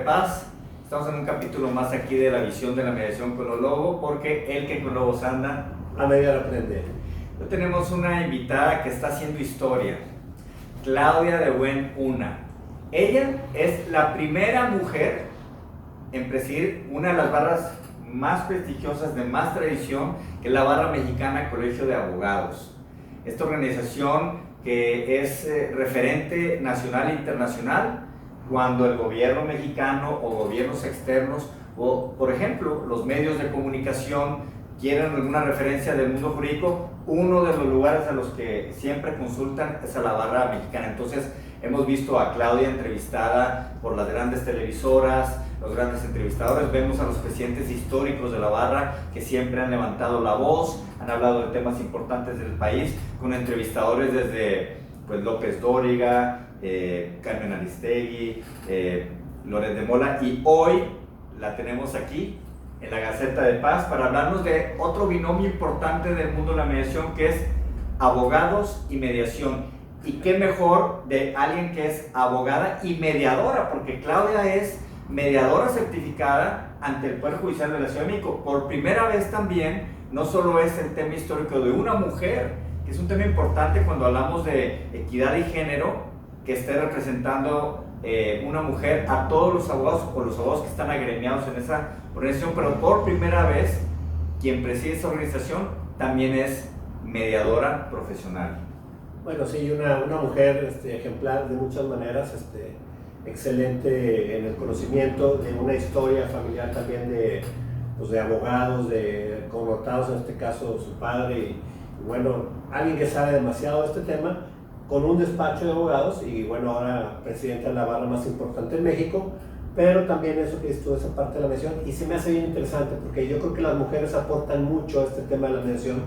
Paz. Estamos en un capítulo más aquí de la visión de la mediación con los lobos, porque el que con lobos anda, a media la aprende. hoy tenemos una invitada que está haciendo historia, Claudia de Buenhuna. Ella es la primera mujer en presidir una de las barras más prestigiosas, de más tradición, que es la Barra Mexicana Colegio de Abogados. Esta organización que es referente nacional e internacional cuando el gobierno mexicano o gobiernos externos o, por ejemplo, los medios de comunicación quieren alguna referencia del mundo jurídico, uno de los lugares a los que siempre consultan es a la Barra Mexicana. Entonces, hemos visto a Claudia entrevistada por las grandes televisoras, los grandes entrevistadores, vemos a los presidentes históricos de la barra que siempre han levantado la voz, han hablado de temas importantes del país, con entrevistadores desde pues, López Dóriga, Carmen Aristegui, Loret de Mola, y hoy la tenemos aquí en la Gaceta de Paz para hablarnos de otro binomio importante del mundo de la mediación, que es abogados y mediación. Y qué mejor de alguien que es abogada y mediadora, porque Claudia es mediadora certificada ante el Poder Judicial de la Ciudad de México. Por primera vez también, no solo es el tema histórico de una mujer, que es un tema importante cuando hablamos de equidad y género, que esté representando una mujer a todos los abogados o los abogados que están agremiados en esa organización, pero por primera vez quien preside esa organización también es mediadora profesional. Bueno, sí, una mujer ejemplar de muchas maneras, excelente en el conocimiento de una historia familiar también pues de abogados, de connotados, en este caso su padre, y bueno, alguien que sabe demasiado de este tema, con un despacho de abogados y bueno, ahora presidenta de la barra más importante en México, pero también eso que estuvo esa parte de la mediación, y se me hace bien interesante porque yo creo que las mujeres aportan mucho a este tema de la mediación.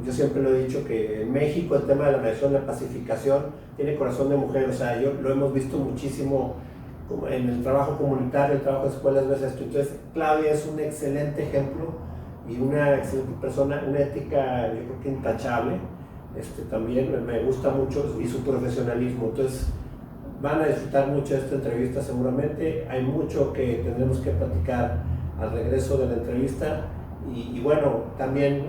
Yo siempre lo he dicho que en México el tema de la mediación, la pacificación, tiene corazón de mujer, o sea, lo hemos visto muchísimo en el trabajo comunitario, el trabajo de escuelas, ves esto. Entonces, Claudia es un excelente ejemplo y una excelente persona, una ética, yo creo que intachable, también me gusta mucho, y su profesionalismo. Entonces, van a disfrutar mucho de esta entrevista seguramente, hay mucho que tendremos que platicar al regreso de la entrevista. Y bueno, también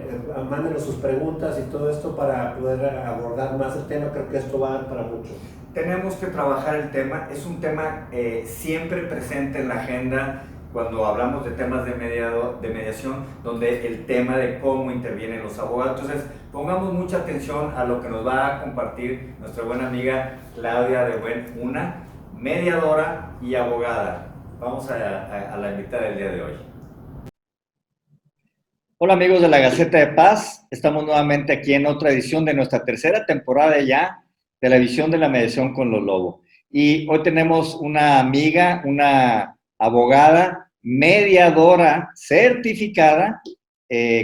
mándenos sus preguntas y todo esto para poder abordar más el tema. Creo que esto va a dar para mucho. Tenemos que trabajar el tema, es un tema siempre presente en la agenda cuando hablamos de temas de mediación, donde el tema de cómo intervienen los abogados. Entonces, pongamos mucha atención a lo que nos va a compartir nuestra buena amiga Claudia de Buenhuna, mediadora y abogada. Vamos a la invitada del día de hoy. Hola amigos de la Gaceta de Paz, estamos nuevamente aquí en otra edición de nuestra tercera temporada ya de la visión de la mediación con los lobos. Y hoy tenemos una amiga, una abogada, mediadora certificada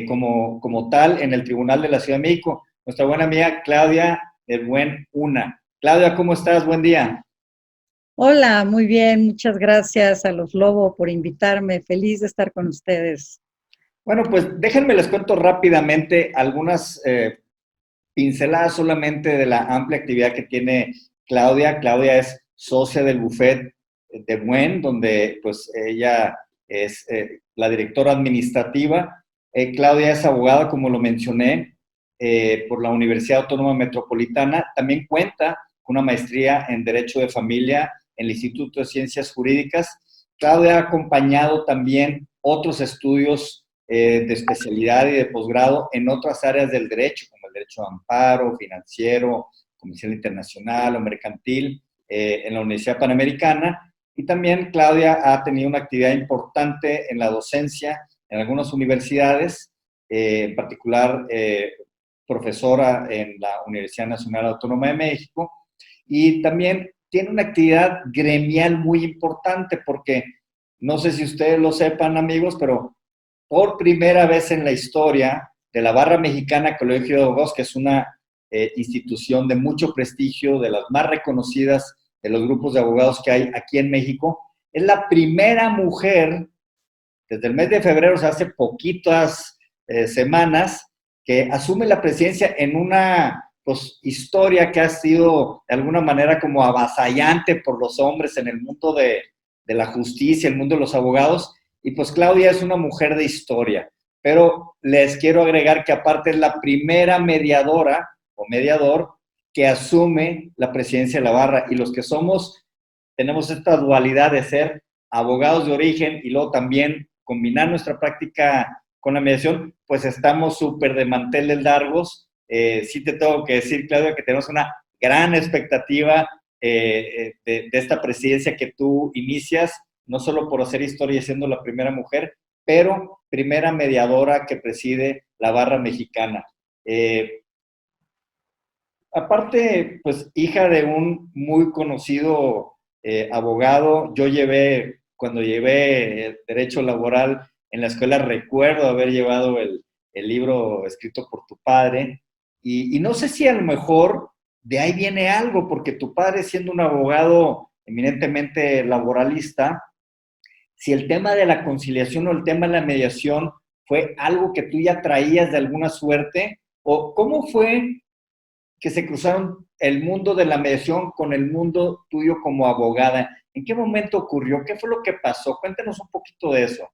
como tal en el Tribunal de la Ciudad de México, nuestra buena amiga Claudia de Buenhuna. Claudia, ¿cómo estás? Buen día. Hola, muy bien, muchas gracias a los Lobo por invitarme. Feliz de estar con ustedes. Bueno, pues déjenme les cuento rápidamente algunas pinceladas solamente de la amplia actividad que tiene Claudia. Claudia es socia del bufet de Buen, donde pues ella es la directora administrativa. Claudia es abogada, como lo mencioné, por la Universidad Autónoma Metropolitana. También cuenta con una maestría en Derecho de Familia en el Instituto de Ciencias Jurídicas. Claudia ha acompañado también otros estudios de especialidad y de posgrado en otras áreas del derecho, como el derecho de amparo, financiero, comercial internacional o mercantil, en la Universidad Panamericana. Y también Claudia ha tenido una actividad importante en la docencia en algunas universidades, en particular profesora en la Universidad Nacional Autónoma de México, y también tiene una actividad gremial muy importante porque, no sé si ustedes lo sepan amigos, pero por primera vez en la historia de la Barra Mexicana Colegio de Abogados, que es una institución de mucho prestigio, de las más reconocidas de los grupos de abogados que hay aquí en México, es la primera mujer, desde el mes de febrero, o sea, hace poquitas semanas, que asume la presidencia en una pues, historia que ha sido de alguna manera como avasallante por los hombres en el mundo de la justicia, el mundo de los abogados, y pues Claudia es una mujer de historia, pero les quiero agregar que aparte es la primera mediadora o mediador que asume la presidencia de la barra, y los que tenemos esta dualidad de ser abogados de origen y luego también combinar nuestra práctica con la mediación, pues estamos súper de manteles largos. Sí te tengo que decir, Claudia, que tenemos una gran expectativa de esta presidencia que tú inicias, no solo por hacer historia y siendo la primera mujer, pero primera mediadora que preside la barra mexicana. Aparte, pues hija de un muy conocido abogado, cuando llevé derecho laboral en la escuela, recuerdo haber llevado el libro escrito por tu padre, y no sé si a lo mejor de ahí viene algo, porque tu padre, siendo un abogado eminentemente laboralista, si el tema de la conciliación o el tema de la mediación fue algo que tú ya traías de alguna suerte, o cómo fue que se cruzaron el mundo de la mediación con el mundo tuyo como abogada. ¿En qué momento ocurrió? ¿Qué fue lo que pasó? Cuéntanos un poquito de eso.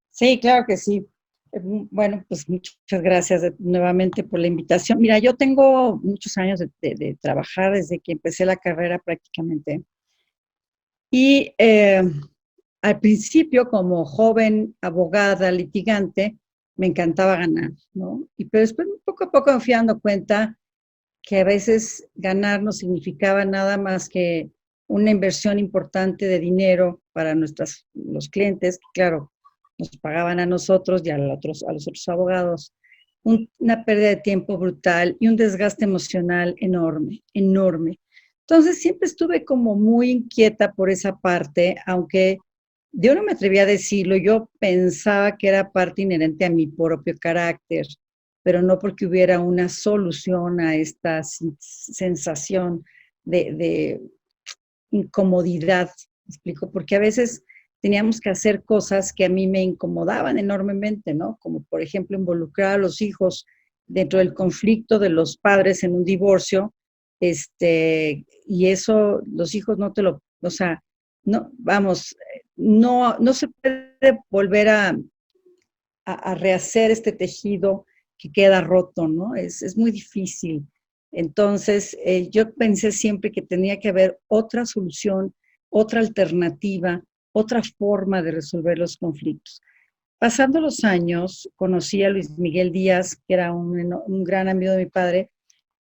Sí, claro que sí. Bueno, pues muchas gracias nuevamente por la invitación. Mira, yo tengo muchos años de trabajar desde que empecé la carrera prácticamente. Y al principio, como joven abogada, litigante, me encantaba ganar, ¿no? Pero después, poco a poco me fui dando cuenta que a veces ganar no significaba nada más que una inversión importante de dinero para los clientes, que claro, nos pagaban a nosotros y a los otros abogados, una pérdida de tiempo brutal y un desgaste emocional enorme, enorme. Entonces siempre estuve como muy inquieta por esa parte, aunque yo no me atrevía a decirlo, yo pensaba que era parte inherente a mi propio carácter, pero no porque hubiera una solución a esta sensación de incomodidad, ¿me explico? Porque a veces teníamos que hacer cosas que a mí me incomodaban enormemente, ¿no? Como por ejemplo involucrar a los hijos dentro del conflicto de los padres en un divorcio, y eso los hijos no te lo, o sea, no, vamos, no se puede volver a rehacer este tejido que queda roto, ¿no? Es muy difícil. Entonces, yo pensé siempre que tenía que haber otra solución, otra alternativa, otra forma de resolver los conflictos. Pasando los años, conocí a Luis Miguel Díaz, que era un gran amigo de mi padre,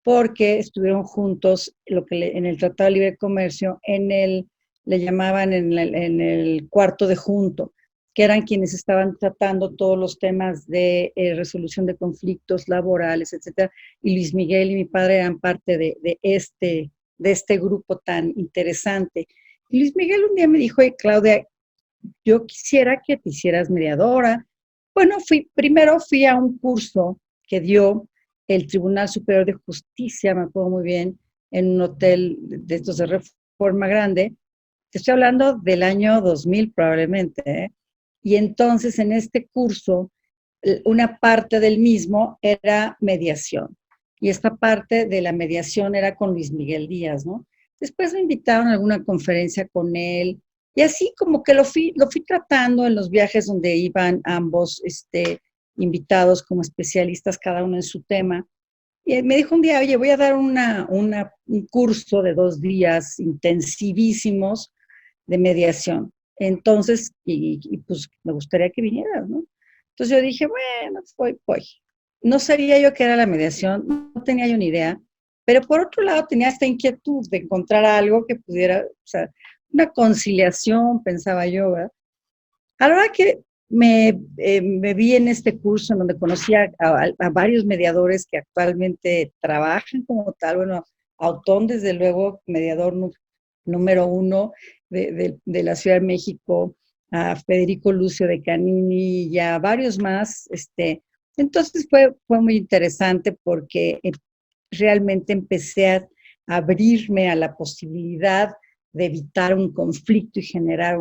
porque estuvieron juntos en el Tratado de Libre Comercio, le llamaban en el cuarto de junto, que eran quienes estaban tratando todos los temas de resolución de conflictos laborales, etcétera, y Luis Miguel y mi padre eran parte de este grupo tan interesante. Y Luis Miguel un día me dijo: "Oye, Claudia, yo quisiera que te hicieras mediadora". Bueno, primero fui a un curso que dio el Tribunal Superior de Justicia, me acuerdo muy bien, en un hotel de estos de Reforma Grande. Te estoy hablando del año 2000 probablemente, ¿eh? Y entonces en este curso, una parte del mismo era mediación. Y esta parte de la mediación era con Luis Miguel Díaz, ¿no? Después me invitaron a alguna conferencia con él. Y así como que lo fui tratando en los viajes donde iban ambos invitados como especialistas, cada uno en su tema. Y me dijo un día: "Oye, voy a dar un curso de 2 días intensivísimos de mediación. Entonces, pues me gustaría que vinieras, ¿no?". Entonces yo dije: "Bueno, voy". No sabía yo qué era la mediación, no tenía yo ni idea, pero por otro lado tenía esta inquietud de encontrar algo que pudiera, o sea, una conciliación, pensaba yo, ¿verdad? A la hora que me vi en este curso en donde conocí a varios mediadores que actualmente trabajan como tal, bueno, Autón, desde luego, mediador número 1 de la Ciudad de México, a Federico Lucio de Canini y a varios más. Entonces fue muy interesante porque realmente empecé a abrirme a la posibilidad de evitar un conflicto y generar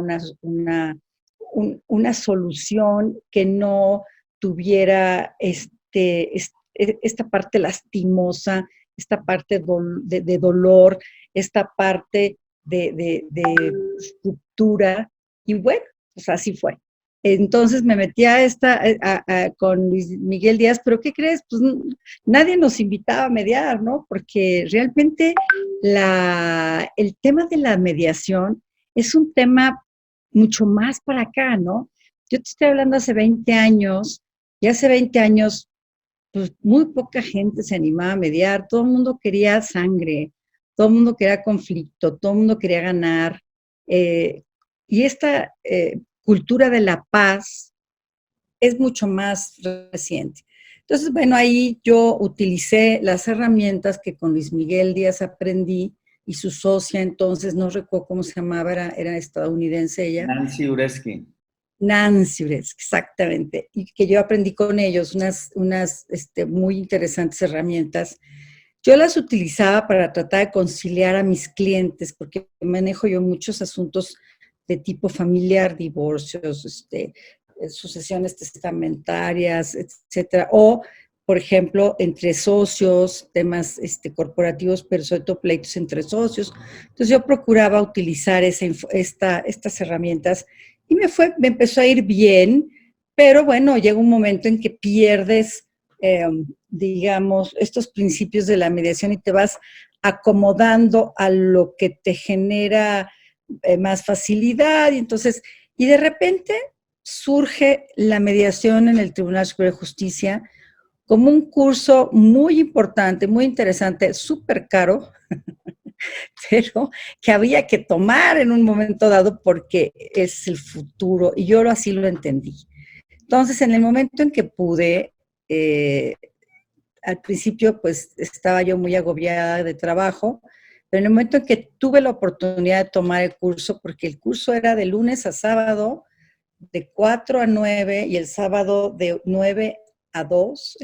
una solución que no tuviera esta parte lastimosa, esta parte de dolor, esta parte de estructura, y bueno, pues así fue. Entonces me metí a con Luis Miguel Díaz, pero ¿qué crees? Pues nadie nos invitaba a mediar, ¿no? Porque realmente el tema de la mediación es un tema mucho más para acá, ¿no? Yo te estoy hablando hace 20 años, y hace 20 años, pues muy poca gente se animaba a mediar, todo el mundo quería sangre, todo el mundo quería conflicto, todo el mundo quería ganar. Y esta cultura de la paz es mucho más reciente. Entonces, bueno, ahí yo utilicé las herramientas que con Luis Miguel Díaz aprendí y su socia entonces, no recuerdo cómo se llamaba, era estadounidense ella. Nancy Ureski. Nancy Ureski, exactamente. Y que yo aprendí con ellos unas muy interesantes herramientas. Yo las utilizaba para tratar de conciliar a mis clientes, porque manejo yo muchos asuntos de tipo familiar, divorcios, sucesiones testamentarias, etcétera, o, por ejemplo, entre socios, temas corporativos, pero sobre todo pleitos entre socios. Entonces yo procuraba utilizar estas herramientas y me empezó a ir bien, pero bueno, llega un momento en que pierdes, digamos, estos principios de la mediación y te vas acomodando a lo que te genera más facilidad, y de repente surge la mediación en el Tribunal Superior de Justicia como un curso muy importante, muy interesante, súper caro, pero que había que tomar en un momento dado porque es el futuro, y yo así lo entendí. Entonces, en el momento en que pude, al principio pues estaba yo muy agobiada de trabajo, pero en el momento en que tuve la oportunidad de tomar el curso, porque el curso era de lunes a sábado, de 4 a 9, y el sábado de 9 a 2,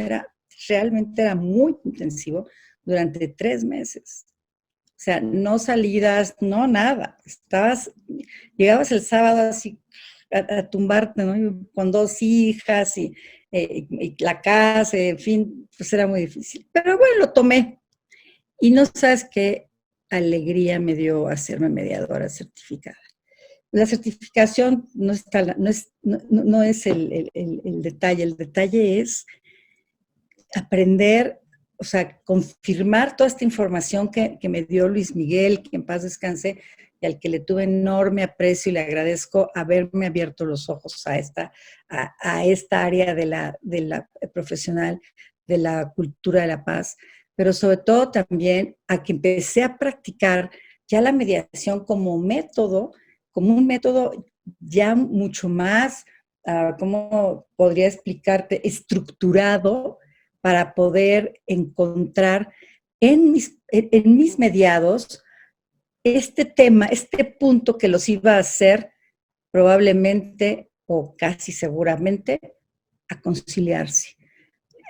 realmente era muy intensivo durante 3 meses. O sea, no salidas, no nada. Llegabas el sábado así a tumbarte, ¿no? Con 2 hijas y la casa, en fin, pues era muy difícil. Pero bueno, lo tomé. Y no sabes qué alegría me dio hacerme mediadora certificada. La certificación no es el detalle es aprender, o sea, confirmar toda esta información que me dio Luis Miguel, que en paz descanse, y al que le tuve enorme aprecio y le agradezco haberme abierto los ojos a esta área de la profesional, de la cultura de la paz, pero sobre todo también a que empecé a practicar ya la mediación como un método ya mucho más, ¿cómo podría explicarte? Estructurado, para poder encontrar en mis mediados este tema, este punto que los iba a hacer probablemente o casi seguramente a conciliarse.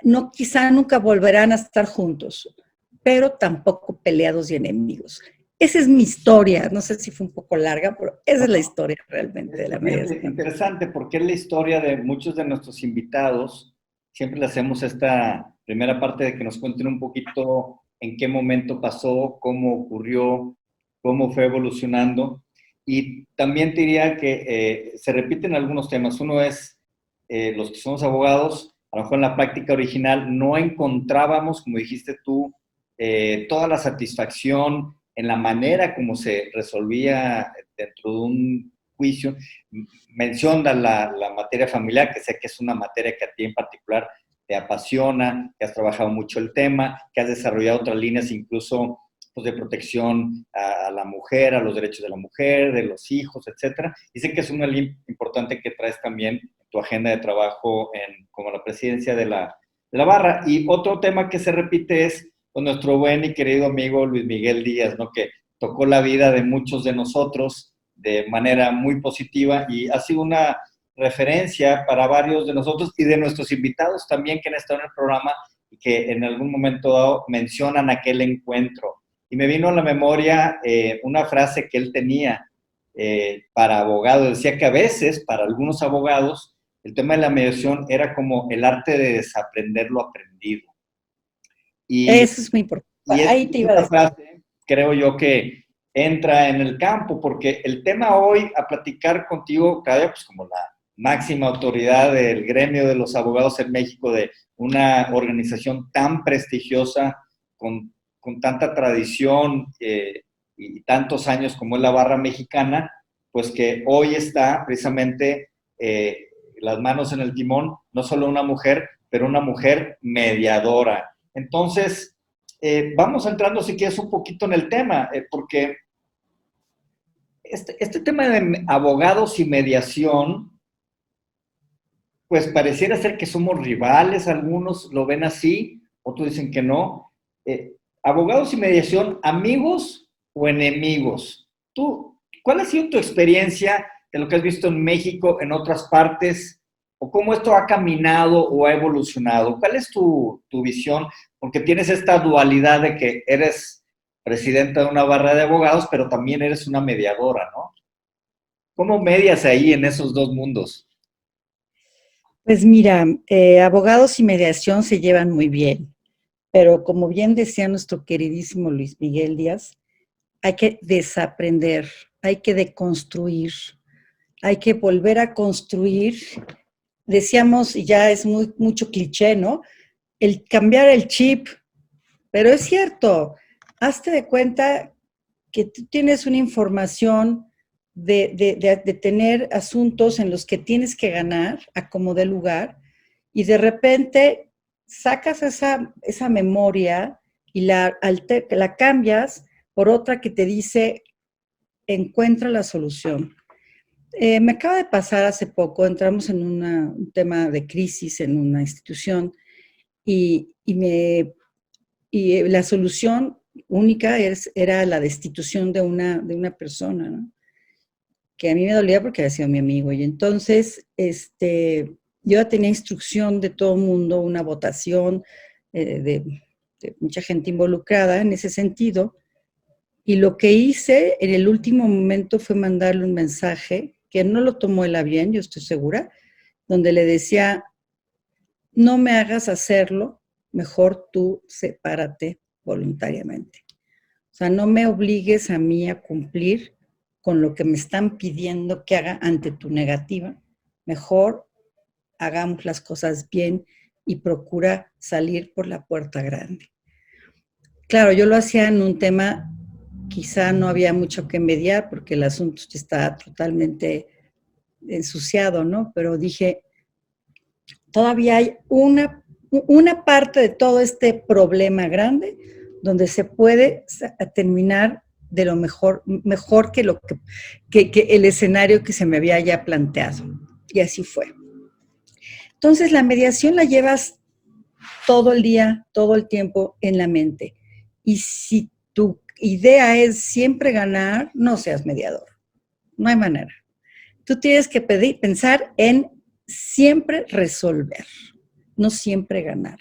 No, quizá nunca volverán a estar juntos, pero tampoco peleados y enemigos. Esa es mi historia, no sé si fue un poco larga, pero esa es la historia realmente de la mediación. Interesante, porque es la historia de muchos de nuestros invitados. Siempre le hacemos esta primera parte de que nos cuenten un poquito en qué momento pasó, cómo ocurrió, cómo fue evolucionando. Y también te diría que se repiten algunos temas. Uno es, los que somos abogados, a lo mejor en la práctica original no encontrábamos, como dijiste tú, toda la satisfacción en la manera como se resolvía dentro de un juicio. Menciona la materia familiar, que sé que es una materia que a ti en particular te apasiona, que has trabajado mucho el tema, que has desarrollado otras líneas incluso pues, de protección a la mujer, a los derechos de la mujer, de los hijos, etcétera. Y sé que es una línea importante que traes también en tu agenda de trabajo como la presidencia de la barra. Y otro tema que se repite es con nuestro buen y querido amigo Luis Miguel Díaz, ¿no? Que tocó la vida de muchos de nosotros de manera muy positiva y ha sido una referencia para varios de nosotros y de nuestros invitados también que han estado en el programa y que en algún momento dado mencionan aquel encuentro. Y me vino a la memoria una frase que él tenía para abogados. Decía que a veces, para algunos abogados, el tema de la mediación era como el arte de desaprender lo aprendido. Y eso es muy importante. Y ahí te iba a decir. Frase, creo yo que entra en el campo, porque el tema hoy a platicar contigo, Claudia, pues como la máxima autoridad del gremio de los abogados en México, de una organización tan prestigiosa, con tanta tradición y tantos años como es la Barra Mexicana, pues que hoy está precisamente las manos en el timón, no solo una mujer, pero una mujer mediadora. Entonces, vamos entrando, si quieres, un poquito en el tema, porque este tema de abogados y mediación, pues pareciera ser que somos rivales, algunos lo ven así, otros dicen que no. Abogados y mediación, ¿amigos o enemigos? Tú, ¿cuál ha sido tu experiencia de lo que has visto en México, en otras partes, o cómo esto ha caminado o ha evolucionado? ¿Cuál es tu visión? Porque tienes esta dualidad de que eres presidenta de una barra de abogados, pero también eres una mediadora, ¿no? ¿Cómo medias ahí en esos dos mundos? Pues mira, abogados y mediación se llevan muy bien, pero como bien decía nuestro queridísimo Luis Miguel Díaz, hay que desaprender, hay que deconstruir, hay que volver a construir. Decíamos, y ya es mucho cliché, ¿no? El cambiar el chip, pero es cierto, hazte de cuenta que tú tienes una información de tener asuntos en los que tienes que ganar a como de lugar y de repente sacas esa memoria y la cambias por otra que te dice encuentra la solución. Me acaba de pasar hace poco, entramos en un tema de crisis en una institución y la solución única era la destitución de una persona, ¿no? Que a mí me dolía porque había sido mi amigo. Y entonces, yo ya tenía instrucción de todo el mundo, una votación de mucha gente involucrada en ese sentido. Y lo que hice en el último momento fue mandarle un mensaje, que no lo tomó él a bien, yo estoy segura, donde le decía, no me hagas hacerlo, mejor tú sepárate voluntariamente. O sea, no me obligues a mí a cumplir con lo que me están pidiendo que haga ante tu negativa. Mejor hagamos las cosas bien y procura salir por la puerta grande. Claro, yo lo hacía en un tema, quizá no había mucho que mediar porque el asunto está totalmente ensuciado, ¿no? Pero dije, todavía hay una parte de todo este problema grande donde se puede terminar de lo mejor que que el escenario que se me había ya planteado. Y así fue. Entonces, la mediación la llevas todo el día, todo el tiempo en la mente. Y si tu idea es siempre ganar, no seas mediador. No hay manera. Tú tienes que pensar en siempre resolver, no siempre ganar.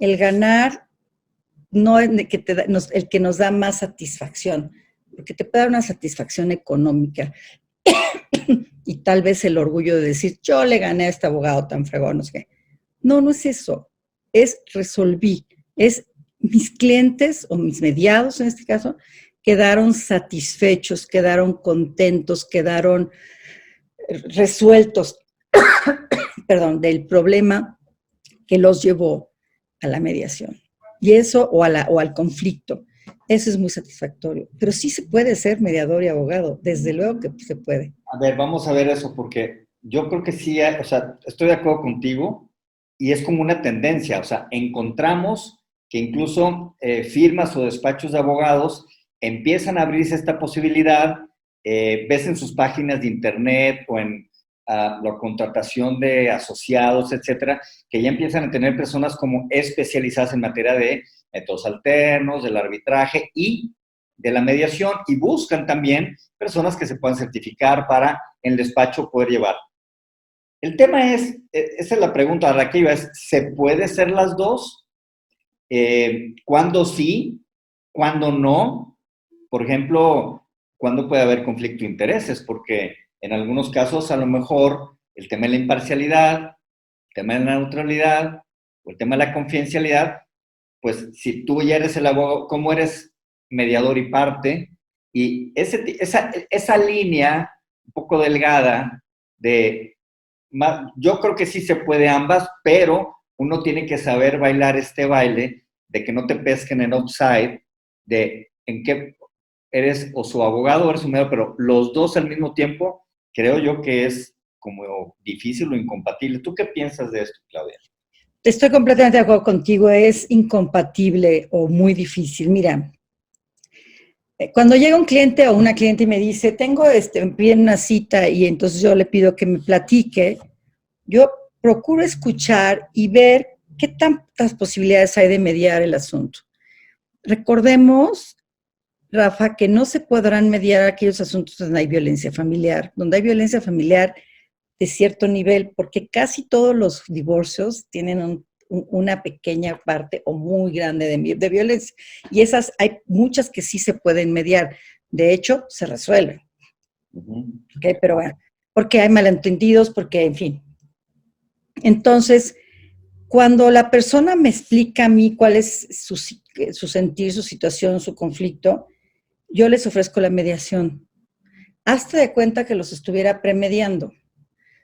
El ganar no es el que nos da más satisfacción, porque te puede dar una satisfacción económica y tal vez el orgullo de decir, yo le gané a este abogado tan fregón, no sé qué. No, no es eso, es resolví, es mis clientes o mis mediados en este caso quedaron satisfechos, quedaron contentos, quedaron resueltos, perdón, del problema que los llevó a la mediación. Y eso, o al conflicto. Eso es muy satisfactorio. Pero sí se puede ser mediador y abogado. Desde luego que se puede. A ver, vamos a ver eso, porque yo creo que sí, o sea, estoy de acuerdo contigo y es como una tendencia. O sea, encontramos que incluso firmas o despachos de abogados empiezan a abrirse esta posibilidad. Ves en sus páginas de internet o en la contratación de asociados, etcétera, que ya empiezan a tener personas como especializadas en materia de métodos alternos, del arbitraje y de la mediación, y buscan también personas que se puedan certificar para en el despacho poder llevar. El tema es, esa es la pregunta a la que iba, es, ¿se puede ser las dos? ¿Cuándo sí? ¿Cuándo no? Por ejemplo, ¿cuándo puede haber conflicto de intereses? Porque en algunos casos, a lo mejor, el tema de la imparcialidad, el tema de la neutralidad, o el tema de la confidencialidad, pues si tú ya eres el abogado, como eres mediador y parte, Y esa línea un poco delgada de, yo creo que sí se puede ambas, pero uno tiene que saber bailar este baile de que no te pesquen en offside, de en qué eres o su abogado o eres su medio, pero los dos al mismo tiempo, creo yo que es como difícil o incompatible. ¿Tú qué piensas de esto, Claudia? Estoy completamente de acuerdo contigo, es incompatible o muy difícil. Mira, cuando llega un cliente o una cliente y me dice, tengo bien una cita y entonces yo le pido que me platique, yo procuro escuchar y ver qué tantas posibilidades hay de mediar el asunto. Recordemos, Rafa, que no se podrán mediar aquellos asuntos donde hay violencia familiar, de cierto nivel, porque casi todos los divorcios tienen una pequeña parte o muy grande de violencia. Y esas hay muchas que sí se pueden mediar. De hecho, se resuelven. ¿Okay? Pero bueno, porque hay malentendidos, porque, en fin. Entonces, cuando la persona me explica a mí cuál es su sentir, su situación, su conflicto, yo les ofrezco la mediación. Hazte de cuenta que los estuviera premediando.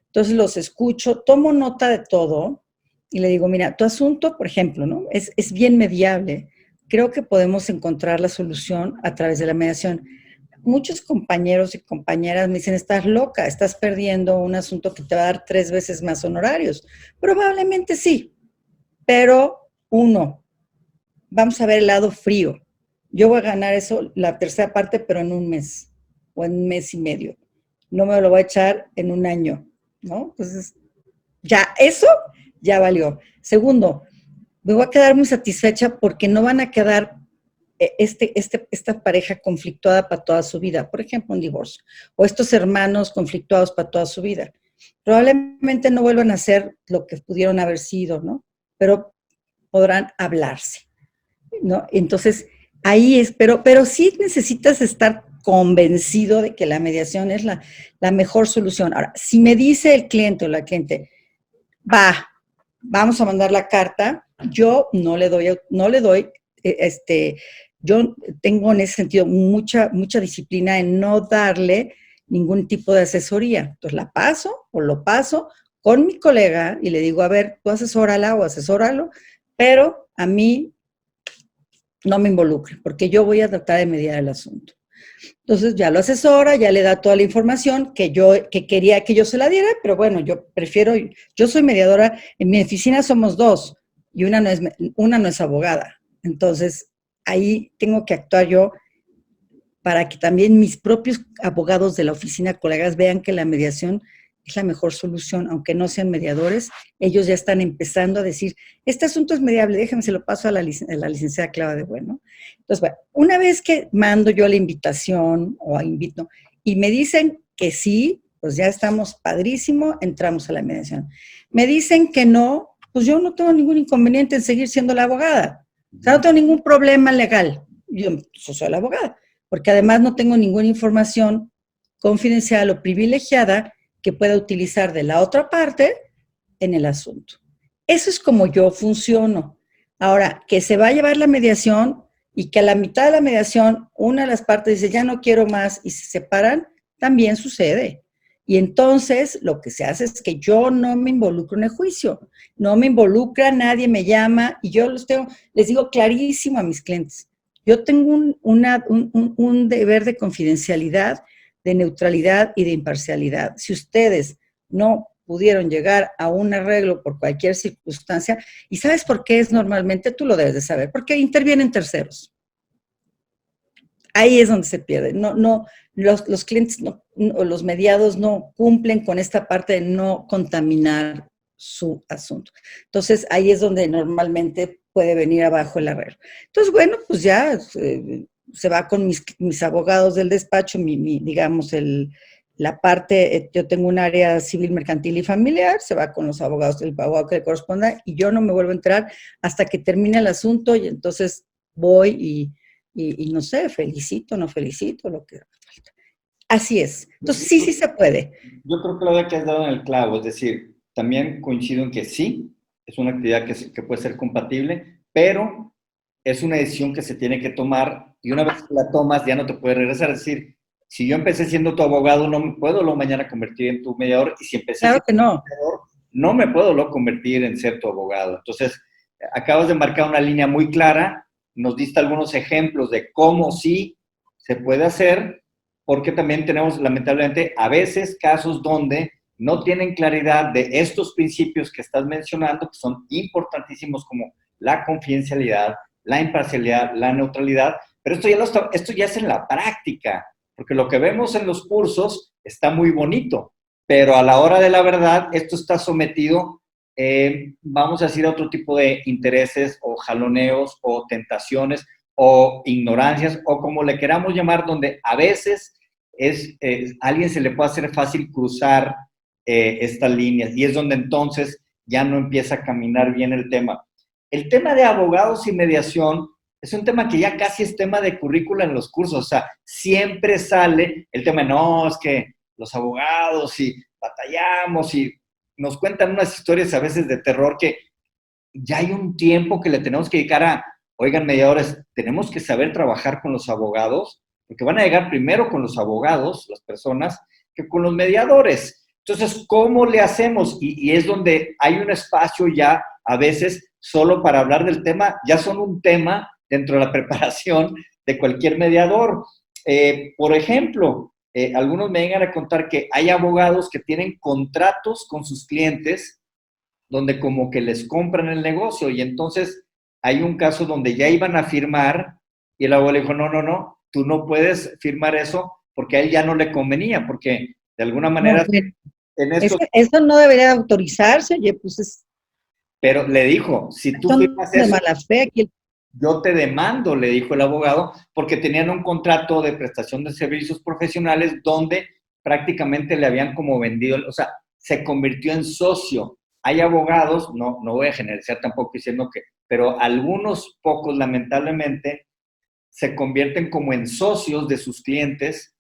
Entonces los escucho, tomo nota de todo y le digo, mira, tu asunto, por ejemplo, ¿no? Es bien mediable. Creo que podemos encontrar la solución a través de la mediación. Muchos compañeros y compañeras me dicen, estás loca, estás perdiendo un asunto que te va a dar 3 veces más honorarios. Probablemente sí, pero vamos a ver el lado frío. Yo voy a ganar eso, la tercera parte, pero en un mes o en un mes y medio. No me lo voy a echar en un año, ¿no? Entonces, ya eso ya valió. Segundo, me voy a quedar muy satisfecha porque no van a quedar esta pareja conflictuada para toda su vida, por ejemplo, un divorcio, o estos hermanos conflictuados para toda su vida. Probablemente no vuelvan a ser lo que pudieron haber sido, ¿no? Pero podrán hablarse, ¿no? Entonces, ahí es, pero sí necesitas estar convencido de que la mediación es la mejor solución. Ahora, si me dice el cliente o la cliente, vamos a mandar la carta, yo no le doy, yo tengo en ese sentido mucha disciplina en no darle ningún tipo de asesoría. Entonces la paso o lo paso con mi colega y le digo, a ver, tú asesórala o asesóralo, pero a mí no me involucre, porque yo voy a tratar de mediar el asunto. Entonces ya lo asesora, ya le da toda la información que quería que yo se la diera, pero bueno, yo soy mediadora, en mi oficina somos 2 y una no es abogada. Entonces ahí tengo que actuar yo para que también mis propios abogados de la oficina, colegas, vean que la mediación es la mejor solución, aunque no sean mediadores, ellos ya están empezando a decir, este asunto es mediable, déjame se lo paso a la licenciada Claudia de Bueno. Entonces, bueno, una vez que mando yo la invitación o invito, y me dicen que sí, pues ya estamos padrísimo, entramos a la mediación. Me dicen que no, pues yo no tengo ningún inconveniente en seguir siendo la abogada. O sea, no tengo ningún problema legal. Yo soy la abogada, porque además no tengo ninguna información confidencial o privilegiada que pueda utilizar de la otra parte en el asunto. Eso es como yo funciono. Ahora, que se va a llevar la mediación y que a la mitad de la mediación una de las partes dice, ya no quiero más y se separan, también sucede. Y entonces lo que se hace es que yo no me involucro en el juicio, no me involucra, nadie me llama y yo les digo clarísimo a mis clientes, yo tengo un deber de confidencialidad, de neutralidad y de imparcialidad. Si ustedes no pudieron llegar a un arreglo por cualquier circunstancia, ¿y sabes por qué es normalmente? Tú lo debes de saber, porque intervienen terceros. Ahí es donde se pierde. Los clientes o los mediados no cumplen con esta parte de no contaminar su asunto. Entonces, ahí es donde normalmente puede venir abajo el arreglo. Entonces, bueno, pues ya se va con mis abogados del despacho, digamos, la parte, yo tengo un área civil, mercantil y familiar, se va con los abogados del abogado que le corresponda y yo no me vuelvo a enterar hasta que termine el asunto y entonces voy y no sé, felicito, no felicito, lo que falta. Así es. Entonces, sí se puede. Yo creo que lo que has dado en el clavo, es decir, también coincido en que sí, es una actividad que puede ser compatible, pero es una decisión que se tiene que tomar y una vez que la tomas ya no te puedes regresar. Es decir, si yo empecé siendo tu abogado, no me puedo luego mañana convertir en tu mediador y si empecé Claro siendo que tu no. mediador, no me puedo luego convertir en ser tu abogado. Entonces, acabas de marcar una línea muy clara, nos diste algunos ejemplos de cómo sí se puede hacer, porque también tenemos lamentablemente a veces casos donde no tienen claridad de estos principios que estás mencionando, que son importantísimos como la confidencialidad, la imparcialidad, la neutralidad, pero esto ya es en la práctica, porque lo que vemos en los cursos está muy bonito, pero a la hora de la verdad esto está sometido, vamos a decir, a otro tipo de intereses o jaloneos o tentaciones o ignorancias o como le queramos llamar, donde a veces a alguien se le puede hacer fácil cruzar estas líneas y es donde entonces ya no empieza a caminar bien el tema. El tema de abogados y mediación es un tema que ya casi es tema de currícula en los cursos, o sea, siempre sale el tema, no, es que los abogados y batallamos y nos cuentan unas historias a veces de terror que ya hay un tiempo que le tenemos que dedicar a, oigan, mediadores, tenemos que saber trabajar con los abogados, porque van a llegar primero con los abogados, las personas, que con los mediadores. Entonces, ¿cómo le hacemos? Y es donde hay un espacio ya, a veces, solo para hablar del tema, ya son un tema dentro de la preparación de cualquier mediador. Por ejemplo, algunos me llegan a contar que hay abogados que tienen contratos con sus clientes donde como que les compran el negocio y entonces hay un caso donde ya iban a firmar y el abogado le dijo, no, no, no, tú no puedes firmar eso porque a él ya no le convenía, porque de alguna manera No, bueno, en estos... eso no debería autorizarse, oye, pues Pero le dijo, si tú son firmas de eso, mala fe. Aquí yo te demando, le dijo el abogado, porque tenían un contrato de prestación de servicios profesionales donde prácticamente le habían como vendido, o sea, se convirtió en socio. Hay abogados, no voy a generalizar tampoco diciendo que, pero algunos pocos lamentablemente se convierten como en socios de sus clientes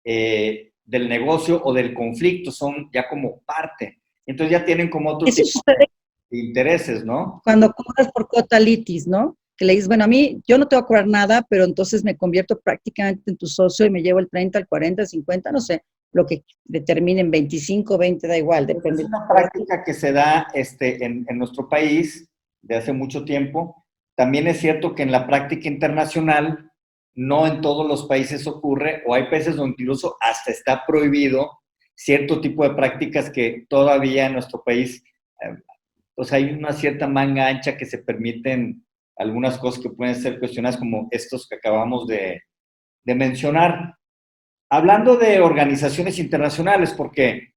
del negocio o del conflicto, son ya como parte. Entonces ya tienen como otro eso tipo sucede de intereses, ¿no? cuando cobras por cuota litis, ¿no? Que le dices, bueno, a mí yo no te voy a cobrar nada, pero entonces me convierto prácticamente en tu socio y me llevo el 30, el 40, el 50, no sé, lo que determinen, 25, 20, da igual, Es depende. una práctica que se da en nuestro país de hace mucho tiempo. También es cierto que en la práctica internacional no en todos los países ocurre, o hay países donde incluso hasta está prohibido cierto tipo de prácticas que todavía en nuestro país, pues hay una cierta manga ancha que se permiten algunas cosas que pueden ser cuestionadas como estos que acabamos de mencionar. Hablando de organizaciones internacionales, porque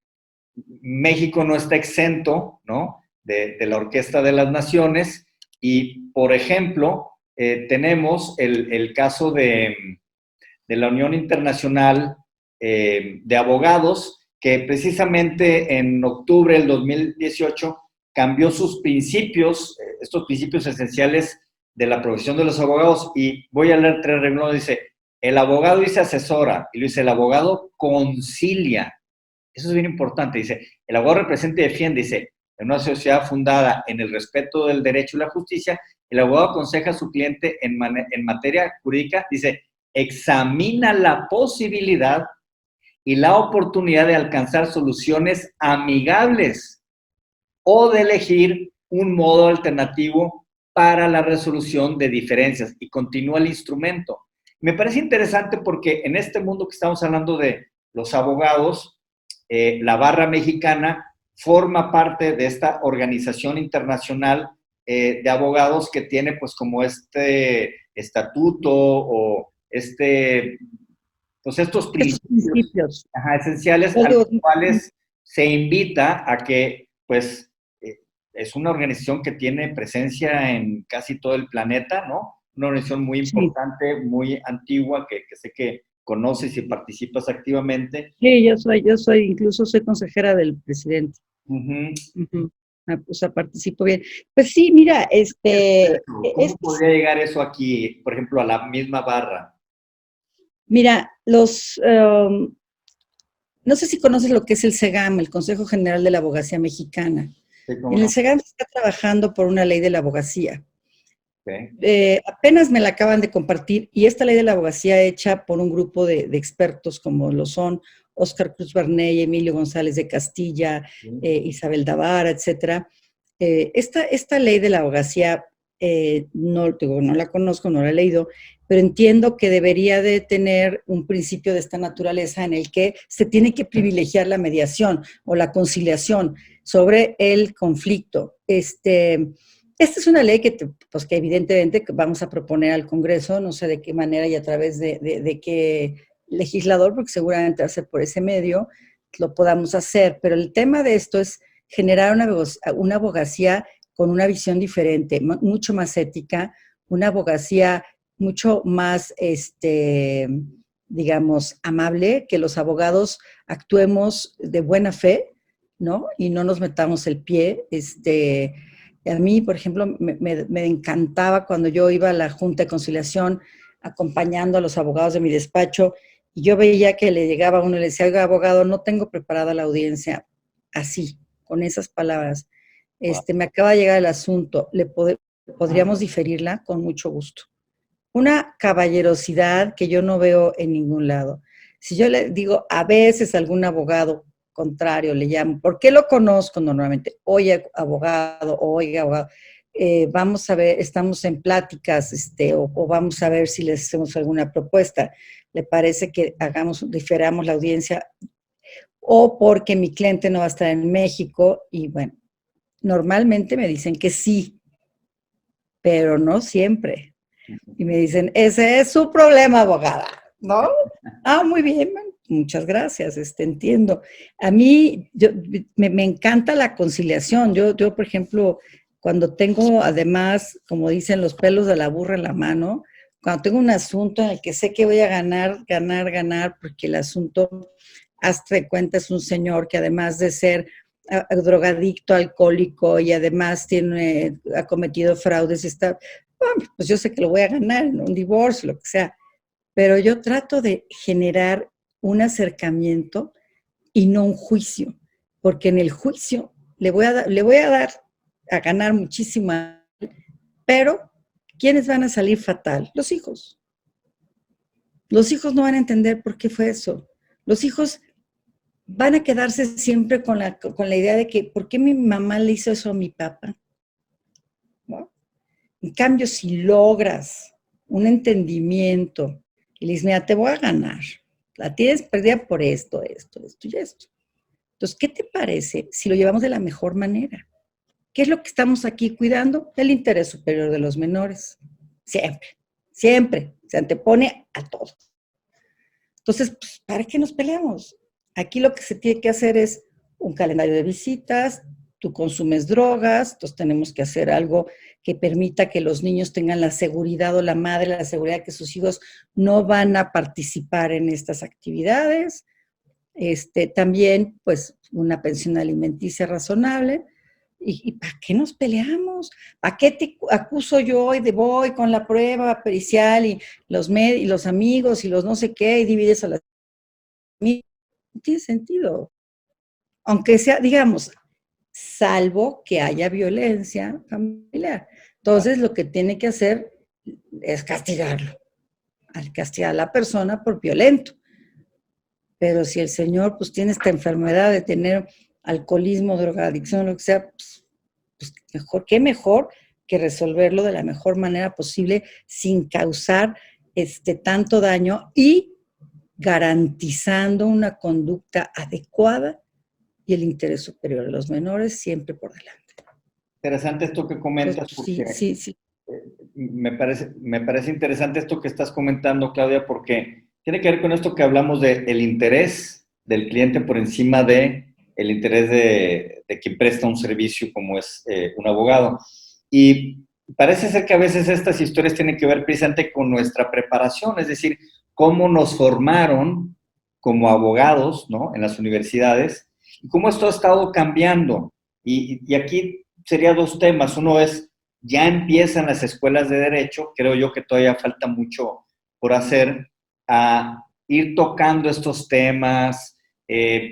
México no está exento, ¿no? De la Orquesta de las Naciones y, por ejemplo, tenemos el caso de la Unión Internacional de Abogados, que precisamente en octubre del 2018 cambió sus principios, estos principios esenciales de la profesión de los abogados, y voy a leer tres renglones, dice, el abogado dice asesora, y lo dice, el abogado concilia. Eso es bien importante. Dice, el abogado representa y defiende, dice, en una sociedad fundada en el respeto del derecho y la justicia, el abogado aconseja a su cliente en materia jurídica, dice, examina la posibilidad y la oportunidad de alcanzar soluciones amigables o de elegir un modo alternativo para la resolución de diferencias y continúa el instrumento. Me parece interesante porque en este mundo que estamos hablando de los abogados, la barra mexicana forma parte de esta organización internacional de abogados que tiene pues como este estatuto o pues estos Esos principios principios. esenciales a los cuales se invita a que pues es una organización que tiene presencia en casi todo el planeta, ¿no? Una organización muy importante, muy antigua, que sé que conoces y participas activamente. Sí, incluso soy consejera del presidente. O sea, participo bien. Pues sí, mira, ¿Cómo podría llegar eso aquí, por ejemplo, a la misma barra? Mira, no sé si conoces lo que es el CEGAM, el Consejo General de la Abogacía Mexicana. En el CEGAM se está trabajando por una ley de la abogacía. Okay. Apenas me la acaban de compartir y esta ley de la abogacía hecha por un grupo de expertos como lo son Óscar Cruz Barney, Emilio González de Castilla, Isabel Davara, etcétera. Esta ley de la abogacía no, digo, no la conozco, no la he leído, pero entiendo que debería de tener un principio de esta naturaleza en el que se tiene que privilegiar la mediación o la conciliación sobre el conflicto. Esta es una ley pues que evidentemente vamos a proponer al Congreso, no sé de qué manera y a través de qué legislador, porque seguramente va a ser por ese medio, lo podamos hacer. Pero el tema de esto es generar una abogacía con una visión diferente, mucho más ética, una abogacía mucho más, digamos, amable, que los abogados actuemos de buena fe, ¿no? Y no nos metamos el pie, a mí, por ejemplo, me encantaba cuando yo iba a la Junta de Conciliación acompañando a los abogados de mi despacho y yo veía que le llegaba uno y le decía, oiga, abogado, no tengo preparada la audiencia así, con esas palabras. Me acaba de llegar el asunto, podríamos diferirla con mucho gusto. Una caballerosidad que yo no veo en ningún lado. Si yo le digo a veces a algún abogado contrario, le llamo, ¿por qué lo conozco normalmente? Oye, abogado, oiga, abogado, vamos a ver, estamos en pláticas, o vamos a ver si les hacemos alguna propuesta. ¿Le parece que diferamos la audiencia? O porque mi cliente no va a estar en México, y bueno, normalmente me dicen que sí, pero no siempre. Y me dicen, ese es su problema, abogada, ¿no? Ah, muy bien, muchas gracias, entiendo. A mí me encanta la conciliación. Yo, por ejemplo, cuando tengo, además, como dicen, los pelos de la burra en la mano, cuando tengo un asunto en el que sé que voy a ganar, porque el asunto, hasta de cuenta, es un señor que además de ser drogadicto, alcohólico y además ha cometido fraudes, pues yo sé que lo voy a ganar en un divorcio, lo que sea, pero yo trato de generar un acercamiento y no un juicio, porque en el juicio le voy a dar a ganar muchísimo, pero ¿quiénes van a salir fatal? Los hijos. Los hijos no van a entender por qué fue eso. Los hijos van a quedarse siempre con la idea de que, ¿por qué mi mamá le hizo eso a mi papá? ¿No? En cambio, si logras un entendimiento y le dices, mira, te voy a ganar, la tienes perdida por esto y esto. Entonces, ¿qué te parece si lo llevamos de la mejor manera? ¿Qué es lo que estamos aquí cuidando? El interés superior de los menores. Siempre. Se antepone a todo. Entonces, pues, ¿para qué nos peleamos? Aquí lo que se tiene que hacer es un calendario de visitas, tú consumes drogas, entonces tenemos que hacer algo que permita que los niños tengan la seguridad, o la madre, la seguridad de que sus hijos no van a participar en estas actividades. También, pues, una pensión alimenticia razonable. ¿Y para qué nos peleamos? ¿A qué te acuso yo y voy con la prueba pericial y los amigos y los no sé qué y divides a las... No tiene sentido. Aunque sea, digamos, salvo que haya violencia familiar. Entonces, lo que tiene que hacer es castigarlo. Al castigar a la persona por violento. Pero si el señor pues tiene esta enfermedad de tener alcoholismo, drogadicción, lo que sea, pues qué mejor que resolverlo de la mejor manera posible sin causar tanto daño y garantizando una conducta adecuada y el interés superior de los menores siempre por delante. Interesante esto que comentas. Entonces, porque sí. Me parece interesante esto que estás comentando, Claudia, porque tiene que ver con esto que hablamos del interés del cliente por encima del interés de quien presta un servicio como es un abogado. Y parece ser que a veces estas historias tienen que ver precisamente con nuestra preparación, es decir, cómo nos formaron como abogados, ¿no?, en las universidades, y cómo esto ha estado cambiando. Y aquí sería dos temas. Uno es, ya empiezan las escuelas de derecho, creo yo que todavía falta mucho por hacer, a ir tocando estos temas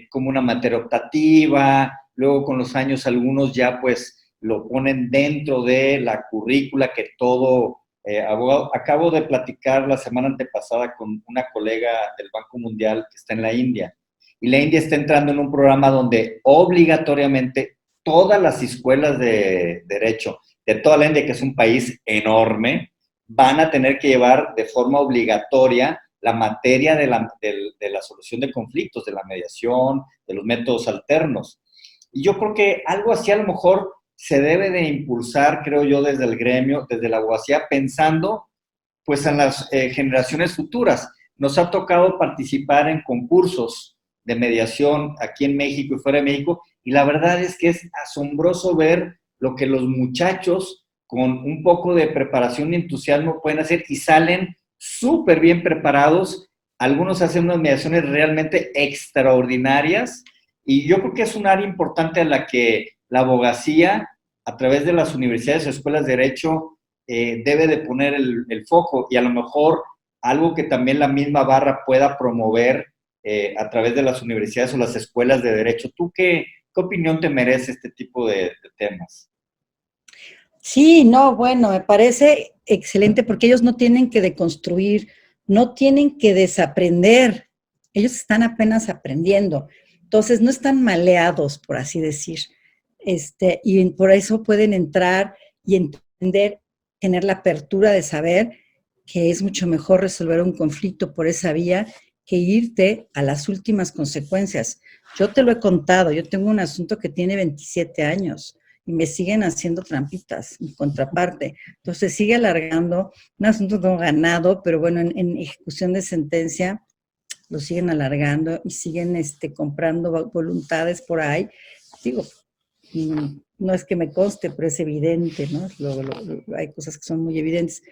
como una materia optativa, luego con los años algunos ya pues lo ponen dentro de la currícula que todo abogado. Acabo de platicar la semana antepasada con una colega del Banco Mundial que está en la India, y la India está entrando en un programa donde obligatoriamente todas las escuelas de derecho de toda la India, que es un país enorme, van a tener que llevar de forma obligatoria la materia de la solución de conflictos, de la mediación, de los métodos alternos. Y yo creo que algo así a lo mejor se debe de impulsar, creo yo, desde el gremio, desde la abogacía, pensando pues en las generaciones futuras. Nos ha tocado participar en concursos de mediación aquí en México y fuera de México, y la verdad es que es asombroso ver lo que los muchachos con un poco de preparación y entusiasmo pueden hacer y salen súper bien preparados. Algunos hacen unas mediaciones realmente extraordinarias, y yo creo que es un área importante a la que la abogacía, a través de las universidades o escuelas de derecho, debe de poner el foco, y a lo mejor algo que también la misma barra pueda promover a través de las universidades o las escuelas de derecho. ¿Tú qué opinión te merece este tipo de temas? Sí, no, bueno, me parece excelente porque ellos no tienen que deconstruir, no tienen que desaprender, ellos están apenas aprendiendo, entonces no están maleados, por así decir, y por eso pueden entrar y entender, tener la apertura de saber que es mucho mejor resolver un conflicto por esa vía que irte a las últimas consecuencias. Yo te lo he contado, yo tengo un asunto que tiene 27 años y me siguen haciendo trampitas, mi contraparte. Entonces sigue alargando, un asunto no ganado, pero bueno, en ejecución de sentencia lo siguen alargando y siguen comprando voluntades por ahí. Digo, no es que me conste, pero es evidente, ¿no? Hay cosas que son muy evidentes.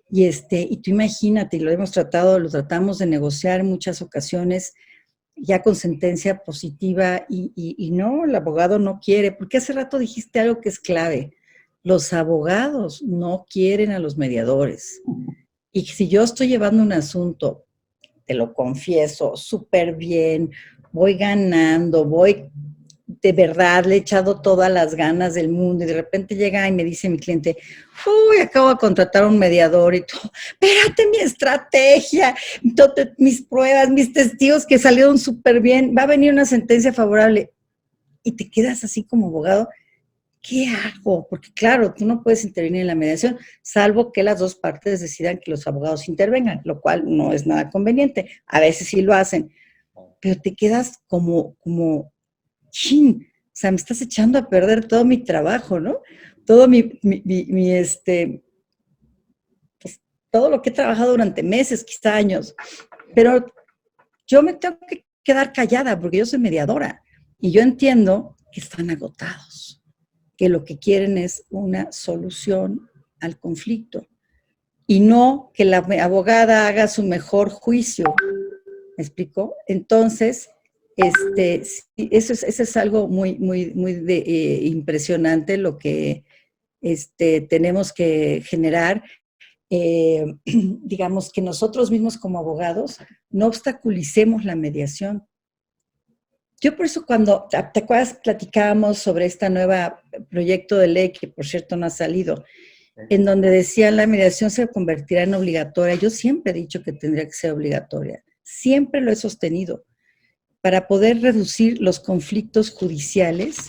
Y tú imagínate, y lo hemos tratado, lo tratamos de negociar en muchas ocasiones, ya con sentencia positiva, y no, el abogado no quiere, porque hace rato dijiste algo que es clave. Los abogados no quieren a los mediadores. Y si yo estoy llevando un asunto, te lo confieso, súper bien, voy ganando, voy de verdad, le he echado todas las ganas del mundo, y de repente llega y me dice mi cliente, uy, acabo de contratar a un mediador, y tú, espérate, mi estrategia, mis pruebas, mis testigos que salieron súper bien, va a venir una sentencia favorable, y te quedas así como abogado, ¿qué hago? Porque claro, tú no puedes intervenir en la mediación, salvo que las dos partes decidan que los abogados intervengan, lo cual no es nada conveniente, a veces sí lo hacen, pero te quedas como chin, o sea, me estás echando a perder todo mi trabajo, ¿no? Todo pues, todo lo que he trabajado durante meses, quizá años, pero yo me tengo que quedar callada porque yo soy mediadora y yo entiendo que están agotados, que lo que quieren es una solución al conflicto y no que la abogada haga su mejor juicio. ¿Me explico? Entonces, eso es algo muy impresionante lo que tenemos que generar. Digamos que nosotros mismos como abogados no obstaculicemos la mediación. Yo por eso cuando, ¿te acuerdas? Platicábamos sobre este nuevo proyecto de ley, que por cierto no ha salido, en donde decían la mediación se convertirá en obligatoria. Yo siempre he dicho que tendría que ser obligatoria. Siempre lo he sostenido. Para poder reducir los conflictos judiciales,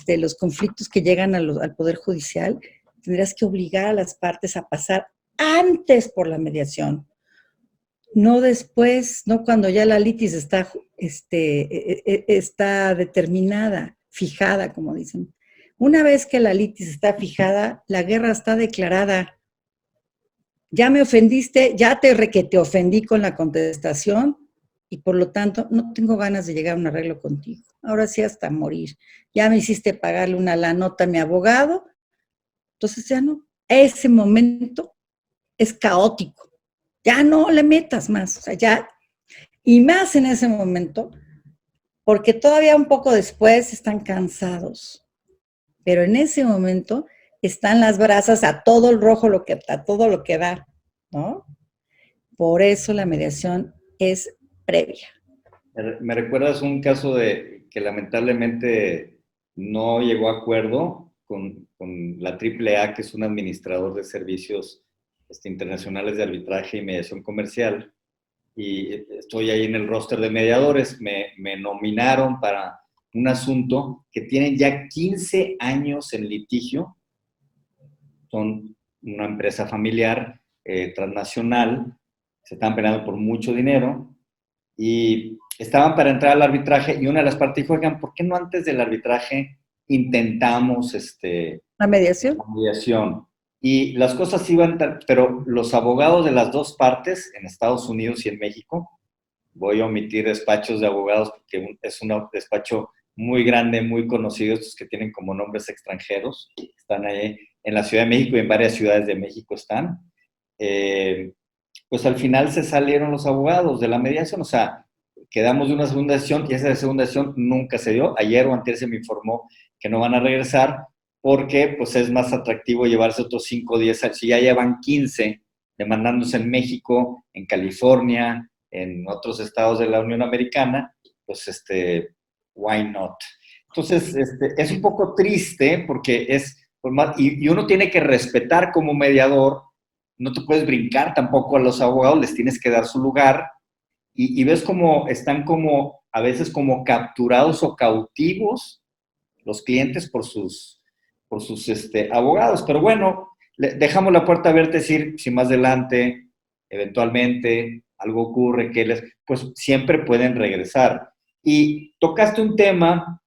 los conflictos que llegan al Poder Judicial, tendrás que obligar a las partes a pasar antes por la mediación, no después, no cuando ya la litis está determinada, fijada, como dicen. Una vez que la litis está fijada, la guerra está declarada. Ya me ofendiste, ya te ofendí con la contestación, y por lo tanto no tengo ganas de llegar a un arreglo contigo. Ahora sí hasta morir. Ya me hiciste pagarle una la nota a mi abogado, entonces ya no. Ese momento es caótico. Ya no le metas más, o sea, ya, y más en ese momento, porque todavía un poco después están cansados, pero en ese momento están las brasas a todo el rojo, a todo lo que da, ¿no? Por eso la mediación es previa. Me recuerdas un caso de que lamentablemente no llegó a acuerdo con la AAA, que es un administrador de servicios internacionales de arbitraje y mediación comercial, y estoy ahí en el roster de mediadores. Me nominaron para un asunto que tienen ya 15 años en litigio. Son una empresa familiar transnacional, se estaban peleando por mucho dinero y estaban para entrar al arbitraje, y una de las partes dijo, oigan, ¿por qué no antes del arbitraje intentamos ¿La mediación? la mediación? Y las cosas iban, pero los abogados de las dos partes, en Estados Unidos y en México, voy a omitir despachos de abogados porque es un despacho muy grande, muy conocido, estos que tienen como nombres extranjeros, están ahí en la Ciudad de México y en varias ciudades de México están. Pues al final se salieron los abogados de la mediación, o sea, quedamos de una segunda sesión y esa segunda sesión nunca se dio. Ayer o antes se me informó que no van a regresar porque pues es más atractivo llevarse otros 5 o 10 años. Si ya llevan 15 demandándose en México, en California, en otros estados de la Unión Americana, pues why not? Entonces, es un poco triste porque y uno tiene que respetar como mediador, no te puedes brincar tampoco a los abogados, les tienes que dar su lugar, y ves como están como, a veces como capturados o cautivos los clientes por sus abogados. Pero bueno, dejamos la puerta abierta, decir, si más adelante, eventualmente, algo ocurre, pues siempre pueden regresar. Y tocaste un tema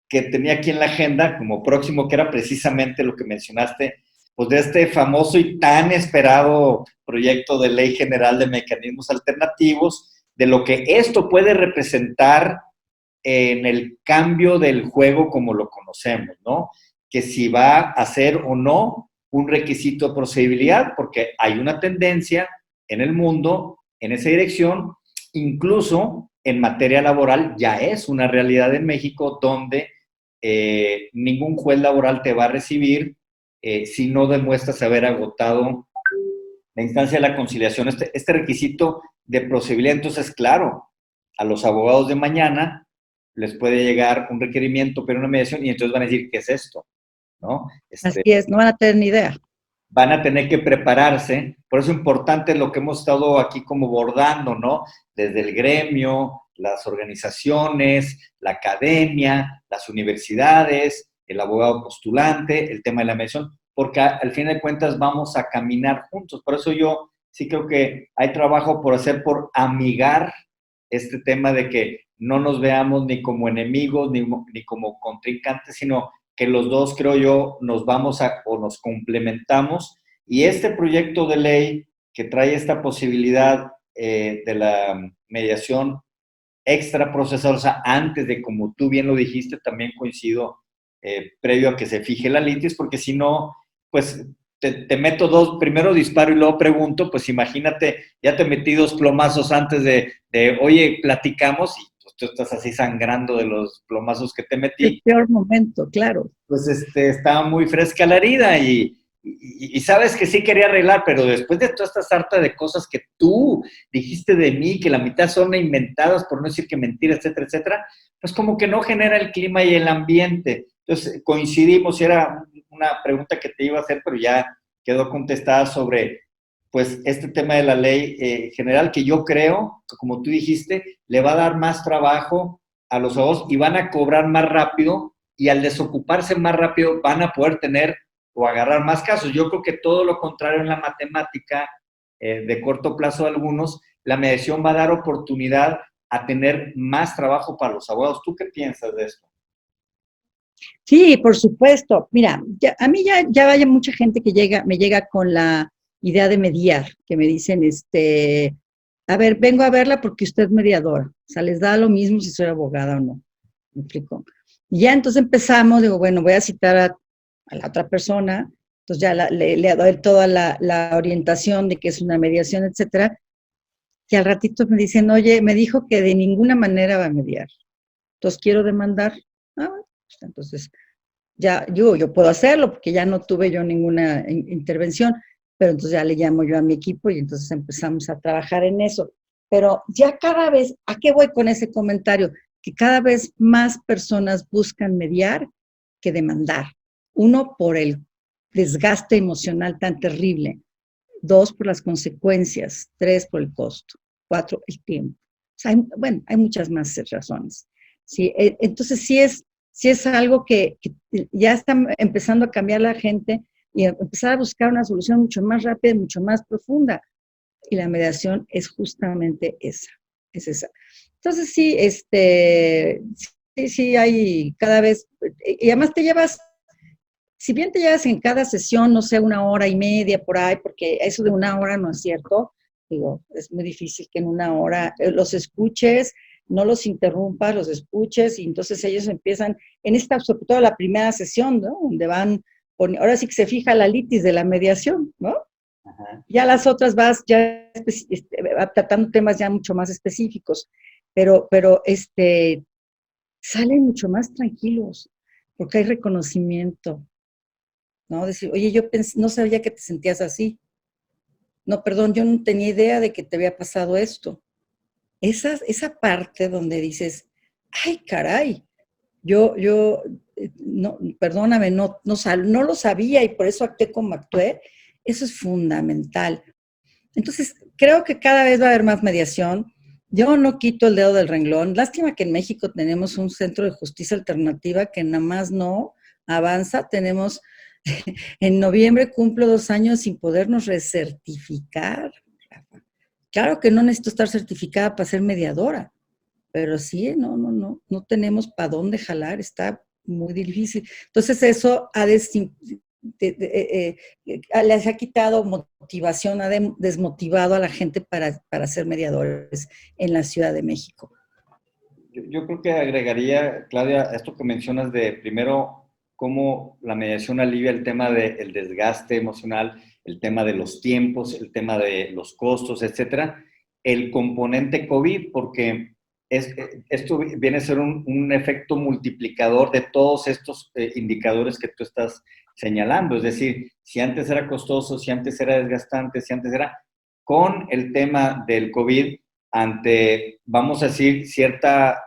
que tenía aquí en la agenda como próximo, que era precisamente lo que mencionaste, pues de este famoso y tan esperado proyecto de ley general de mecanismos alternativos, de lo que esto puede representar en el cambio del juego como lo conocemos, ¿no? Que si va a ser o no un requisito de procedibilidad, porque hay una tendencia en el mundo en esa dirección, incluso en materia laboral ya es una realidad en México donde ningún juez laboral te va a recibir si no demuestras haber agotado la instancia de la conciliación. Este requisito de procedibilidad, entonces, claro, a los abogados de mañana les puede llegar un requerimiento, pero una mediación, y entonces van a decir, ¿qué es esto? ¿No? Así es, no van a tener ni idea. Van a tener que prepararse, por eso es importante lo que hemos estado aquí como bordando, ¿no? Desde el gremio, las organizaciones, la academia, las universidades, el abogado postulante, el tema de la mediación, porque al fin de cuentas vamos a caminar juntos. Por eso yo sí creo que hay trabajo por hacer, por amigar este tema de que no nos veamos ni como enemigos ni como contrincantes, sino que los dos, creo yo, nos complementamos. Y este proyecto de ley que trae esta posibilidad de la mediación extraprocesal, o sea, antes de, como tú bien lo dijiste, también coincido, previo a que se fije la litis, porque si no, pues te meto primero disparo y luego pregunto, pues imagínate, ya te metí 2 plomazos antes de oye, platicamos, y pues tú estás así sangrando de los plomazos que te metí. El peor momento, claro. Pues estaba muy fresca la herida y sabes que sí quería arreglar, pero después de toda esta sarta de cosas que tú dijiste de mí, que la mitad son inventadas, por no decir que mentiras, etcétera, etcétera, pues como que no genera el clima y el ambiente. Entonces coincidimos, y era una pregunta que te iba a hacer, pero ya quedó contestada sobre, pues, este tema de la ley general, que yo creo, que como tú dijiste, le va a dar más trabajo a los abogados y van a cobrar más rápido, y al desocuparse más rápido van a poder tener o agarrar más casos. Yo creo que todo lo contrario en la matemática, de corto plazo de algunos, la mediación va a dar oportunidad a tener más trabajo para los abogados. ¿Tú qué piensas de esto? Sí, por supuesto. Mira, a mí ya vaya mucha gente que me llega con la idea de mediar, que me dicen, a ver, vengo a verla porque usted es mediadora. O sea, les da lo mismo si soy abogada o no. ¿Me explico? Y ya entonces empezamos, digo, bueno, voy a citar a la otra persona, entonces ya le doy toda la orientación de que es una mediación, etcétera, y al ratito me dicen, oye, me dijo que de ninguna manera va a mediar, entonces quiero demandar. Bueno, pues, entonces ya yo puedo hacerlo porque ya no tuve yo ninguna intervención, pero entonces ya le llamo yo a mi equipo y entonces empezamos a trabajar en eso. Pero ya cada vez, ¿a qué voy con ese comentario? Que cada vez más personas buscan mediar que demandar. Uno, por el desgaste emocional tan terrible. Dos, por las consecuencias. Tres, por el costo. Cuatro, el tiempo. O sea, hay muchas más razones. Sí, entonces sí es algo que ya está empezando a cambiar la gente y a empezar a buscar una solución mucho más rápida y mucho más profunda. Y la mediación es justamente esa, es esa. Entonces sí, sí hay cada vez, y además te llevas, si bien te llevas en cada sesión, no sé, 1 hora y media por ahí, porque eso de 1 hora no es cierto, digo, es muy difícil que en 1 hora los escuches, no los interrumpas, los escuches, y entonces ellos empiezan, en esta, sobre todo la primera sesión, ¿no? Donde van, ahora sí que se fija la litis de la mediación, ¿no? Ajá. Ya las otras vas ya tratando temas ya mucho más específicos, pero salen mucho más tranquilos, porque hay reconocimiento, ¿no? Decir, oye, yo no sabía que te sentías así. No, perdón, yo no tenía idea de que te había pasado esto. Esa parte donde dices, ay, caray, no, perdóname, no lo sabía y por eso actué como actué, eso es fundamental. Entonces, creo que cada vez va a haber más mediación. Yo no quito el dedo del renglón. Lástima que en México tenemos un centro de justicia alternativa que nada más no avanza. Tenemos, en noviembre cumplo 2 años sin podernos recertificar. Claro que no necesito estar certificada para ser mediadora, pero sí, no tenemos para dónde jalar, está muy difícil. Entonces eso les ha quitado motivación, ha desmotivado a la gente para ser mediadores en la Ciudad de México. Yo creo que agregaría, Claudia, esto que mencionas de primero cómo la mediación alivia el tema del desgaste emocional, el tema de los tiempos, el tema de los costos, etcétera, el componente COVID, porque esto viene a ser un efecto multiplicador de todos estos indicadores que tú estás señalando. Es decir, si antes era costoso, si antes era desgastante, si antes era con el tema del COVID, ante, vamos a decir, cierta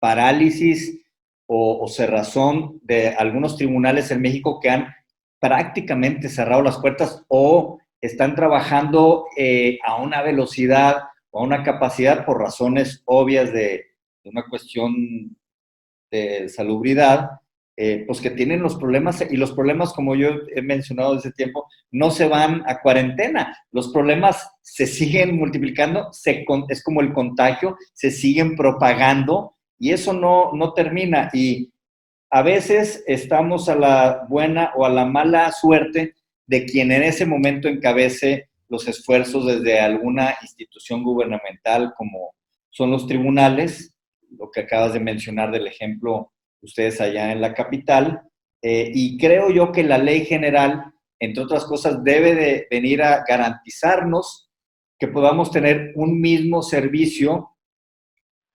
parálisis o cerrazón de algunos tribunales en México que han prácticamente cerrado las puertas o están trabajando a una velocidad o a una capacidad por razones obvias de una cuestión de salubridad, pues que tienen los problemas, y los problemas, como yo he mencionado desde tiempo, no se van a cuarentena, los problemas se siguen multiplicando, es como el contagio, se siguen propagando, y eso no termina, y a veces estamos a la buena o a la mala suerte de quien en ese momento encabece los esfuerzos desde alguna institución gubernamental, como son los tribunales, lo que acabas de mencionar del ejemplo ustedes allá en la capital, y creo yo que la ley general, entre otras cosas, debe de venir a garantizarnos que podamos tener un mismo servicio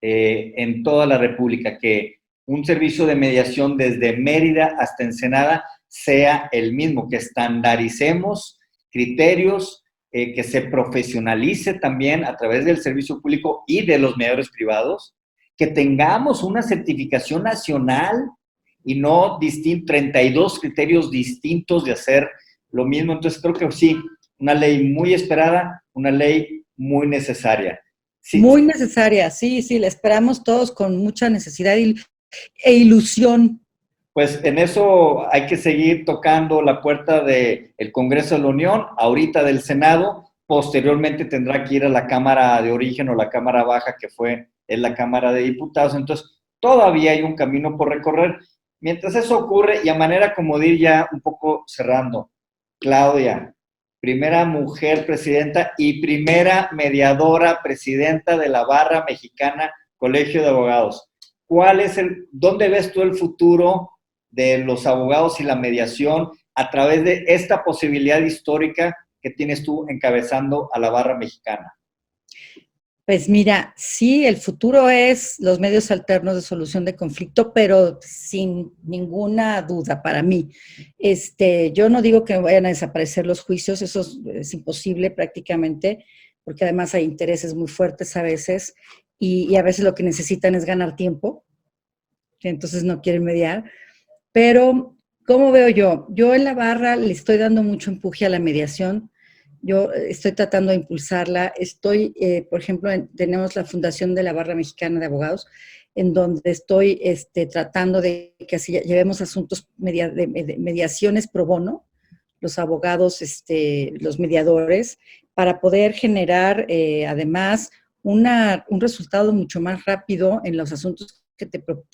en toda la República, que un servicio de mediación desde Mérida hasta Ensenada sea el mismo, que estandaricemos criterios, que se profesionalice también a través del servicio público y de los mediadores privados, que tengamos una certificación nacional y no 32 criterios distintos de hacer lo mismo. Entonces creo que sí, una ley muy esperada, una ley muy necesaria. Sí. Muy necesaria, sí, la esperamos todos con mucha necesidad e ilusión. Pues en eso hay que seguir tocando la puerta del Congreso de la Unión, ahorita del Senado, posteriormente tendrá que ir a la Cámara de Origen o la Cámara Baja, que es la Cámara de Diputados. Entonces, todavía hay un camino por recorrer. Mientras eso ocurre, y a manera como de ir ya un poco cerrando, Claudia, primera mujer presidenta y primera mediadora presidenta de la Barra Mexicana Colegio de Abogados. ¿Dónde ves tú el futuro de los abogados y la mediación a través de esta posibilidad histórica que tienes tú encabezando a la Barra Mexicana? Pues mira, sí, el futuro es los medios alternos de solución de conflicto, pero sin ninguna duda para mí. Yo no digo que vayan a desaparecer los juicios, eso es imposible prácticamente, porque además hay intereses muy fuertes a veces y a veces lo que necesitan es ganar tiempo, que entonces no quieren mediar, pero ¿Cómo veo yo? Yo en la barra le estoy dando mucho empuje a la mediación. Yo estoy tratando de impulsarla. Por ejemplo, tenemos la Fundación de la Barra Mexicana de Abogados, en donde estoy tratando de que así llevemos asuntos de mediaciones pro bono, los abogados, los mediadores, para poder generar además un resultado mucho más rápido en los asuntos que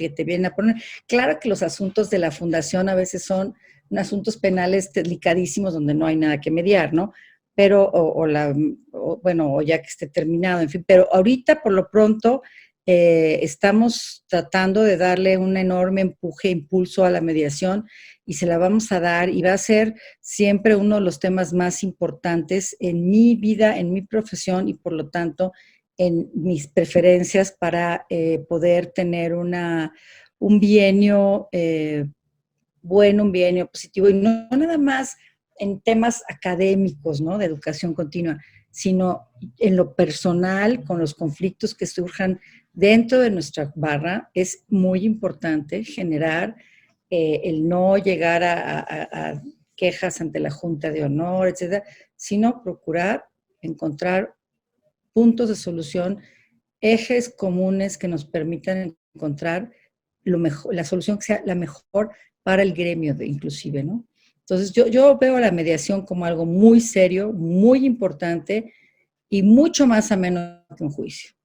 te vienen a poner. Claro que los asuntos de la fundación a veces son asuntos penales delicadísimos donde no hay nada que mediar, ¿no? Pero, o ya que esté terminado, en fin, pero ahorita por lo pronto estamos tratando de darle un enorme empuje, impulso a la mediación y se la vamos a dar y va a ser siempre uno de los temas más importantes en mi vida, en mi profesión y por lo tanto en mis preferencias para poder tener un bienio bueno, un bienio positivo y no nada más en temas académicos, ¿no? De educación continua, sino en lo personal, con los conflictos que surjan dentro de nuestra barra. Es muy importante generar el no llegar a quejas ante la Junta de Honor, etcétera, sino procurar encontrar puntos de solución, ejes comunes que nos permitan encontrar la solución que sea la mejor para el gremio, inclusive, ¿no? Entonces, yo veo la mediación como algo muy serio, muy importante y mucho más ameno que un juicio.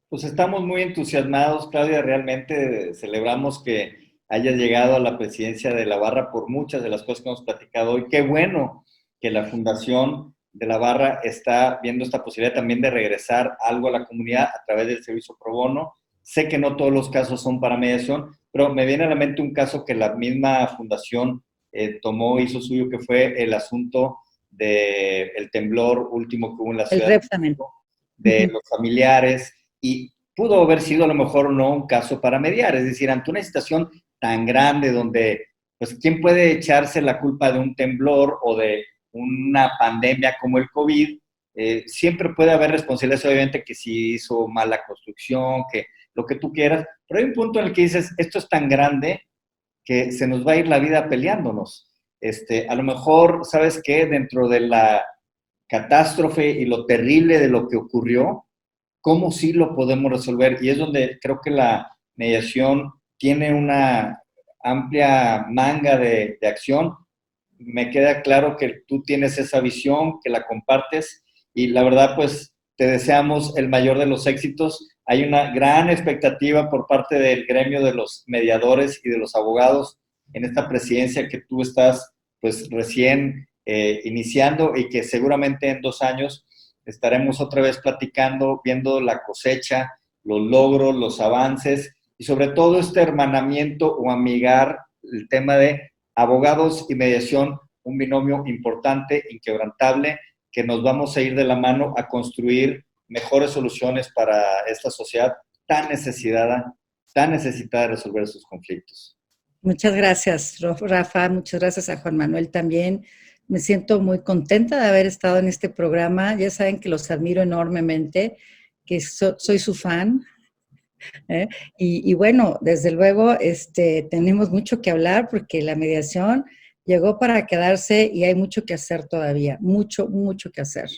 Pues estamos muy entusiasmados, Claudia, realmente celebramos que hayas llegado a la presidencia de la barra por muchas de las cosas que hemos platicado hoy. Qué bueno que la Fundación de la Barra está viendo esta posibilidad también de regresar algo a la comunidad a través del servicio pro bono. Sé que no todos los casos son para mediación, pero me viene a la mente un caso que la misma fundación hizo suyo, que fue el asunto del temblor último que hubo en la ciudad. El REP también. De los familiares, y pudo haber sido a lo mejor no un caso para mediar, es decir, ante una situación tan grande donde, pues, ¿quién puede echarse la culpa de un temblor o de una pandemia como el COVID? Siempre puede haber responsabilidades, obviamente, que si hizo mala construcción, que lo que tú quieras, pero hay un punto en el que dices, esto es tan grande que se nos va a ir la vida peleándonos. A lo mejor, ¿sabes qué? Dentro de la catástrofe y lo terrible de lo que ocurrió, ¿cómo sí lo podemos resolver? Y es donde creo que la mediación tiene una amplia manga de acción. Me queda claro que tú tienes esa visión, que la compartes, y la verdad, pues, te deseamos el mayor de los éxitos. Hay una gran expectativa por parte del gremio de los mediadores y de los abogados en esta presidencia que tú estás, pues, recién iniciando, y que seguramente en 2 años estaremos otra vez platicando, viendo la cosecha, los logros, los avances y sobre todo este hermanamiento o amigar el tema de abogados y mediación, un binomio importante, inquebrantable, que nos vamos a ir de la mano a construir mejores soluciones para esta sociedad tan necesitada de resolver sus conflictos. Muchas gracias, Rafa, muchas gracias a Juan Manuel también. Me siento muy contenta de haber estado en este programa. Ya saben que los admiro enormemente, que soy su fan. Y bueno, desde luego tenemos mucho que hablar porque la mediación llegó para quedarse y hay mucho que hacer todavía, mucho, mucho que hacer.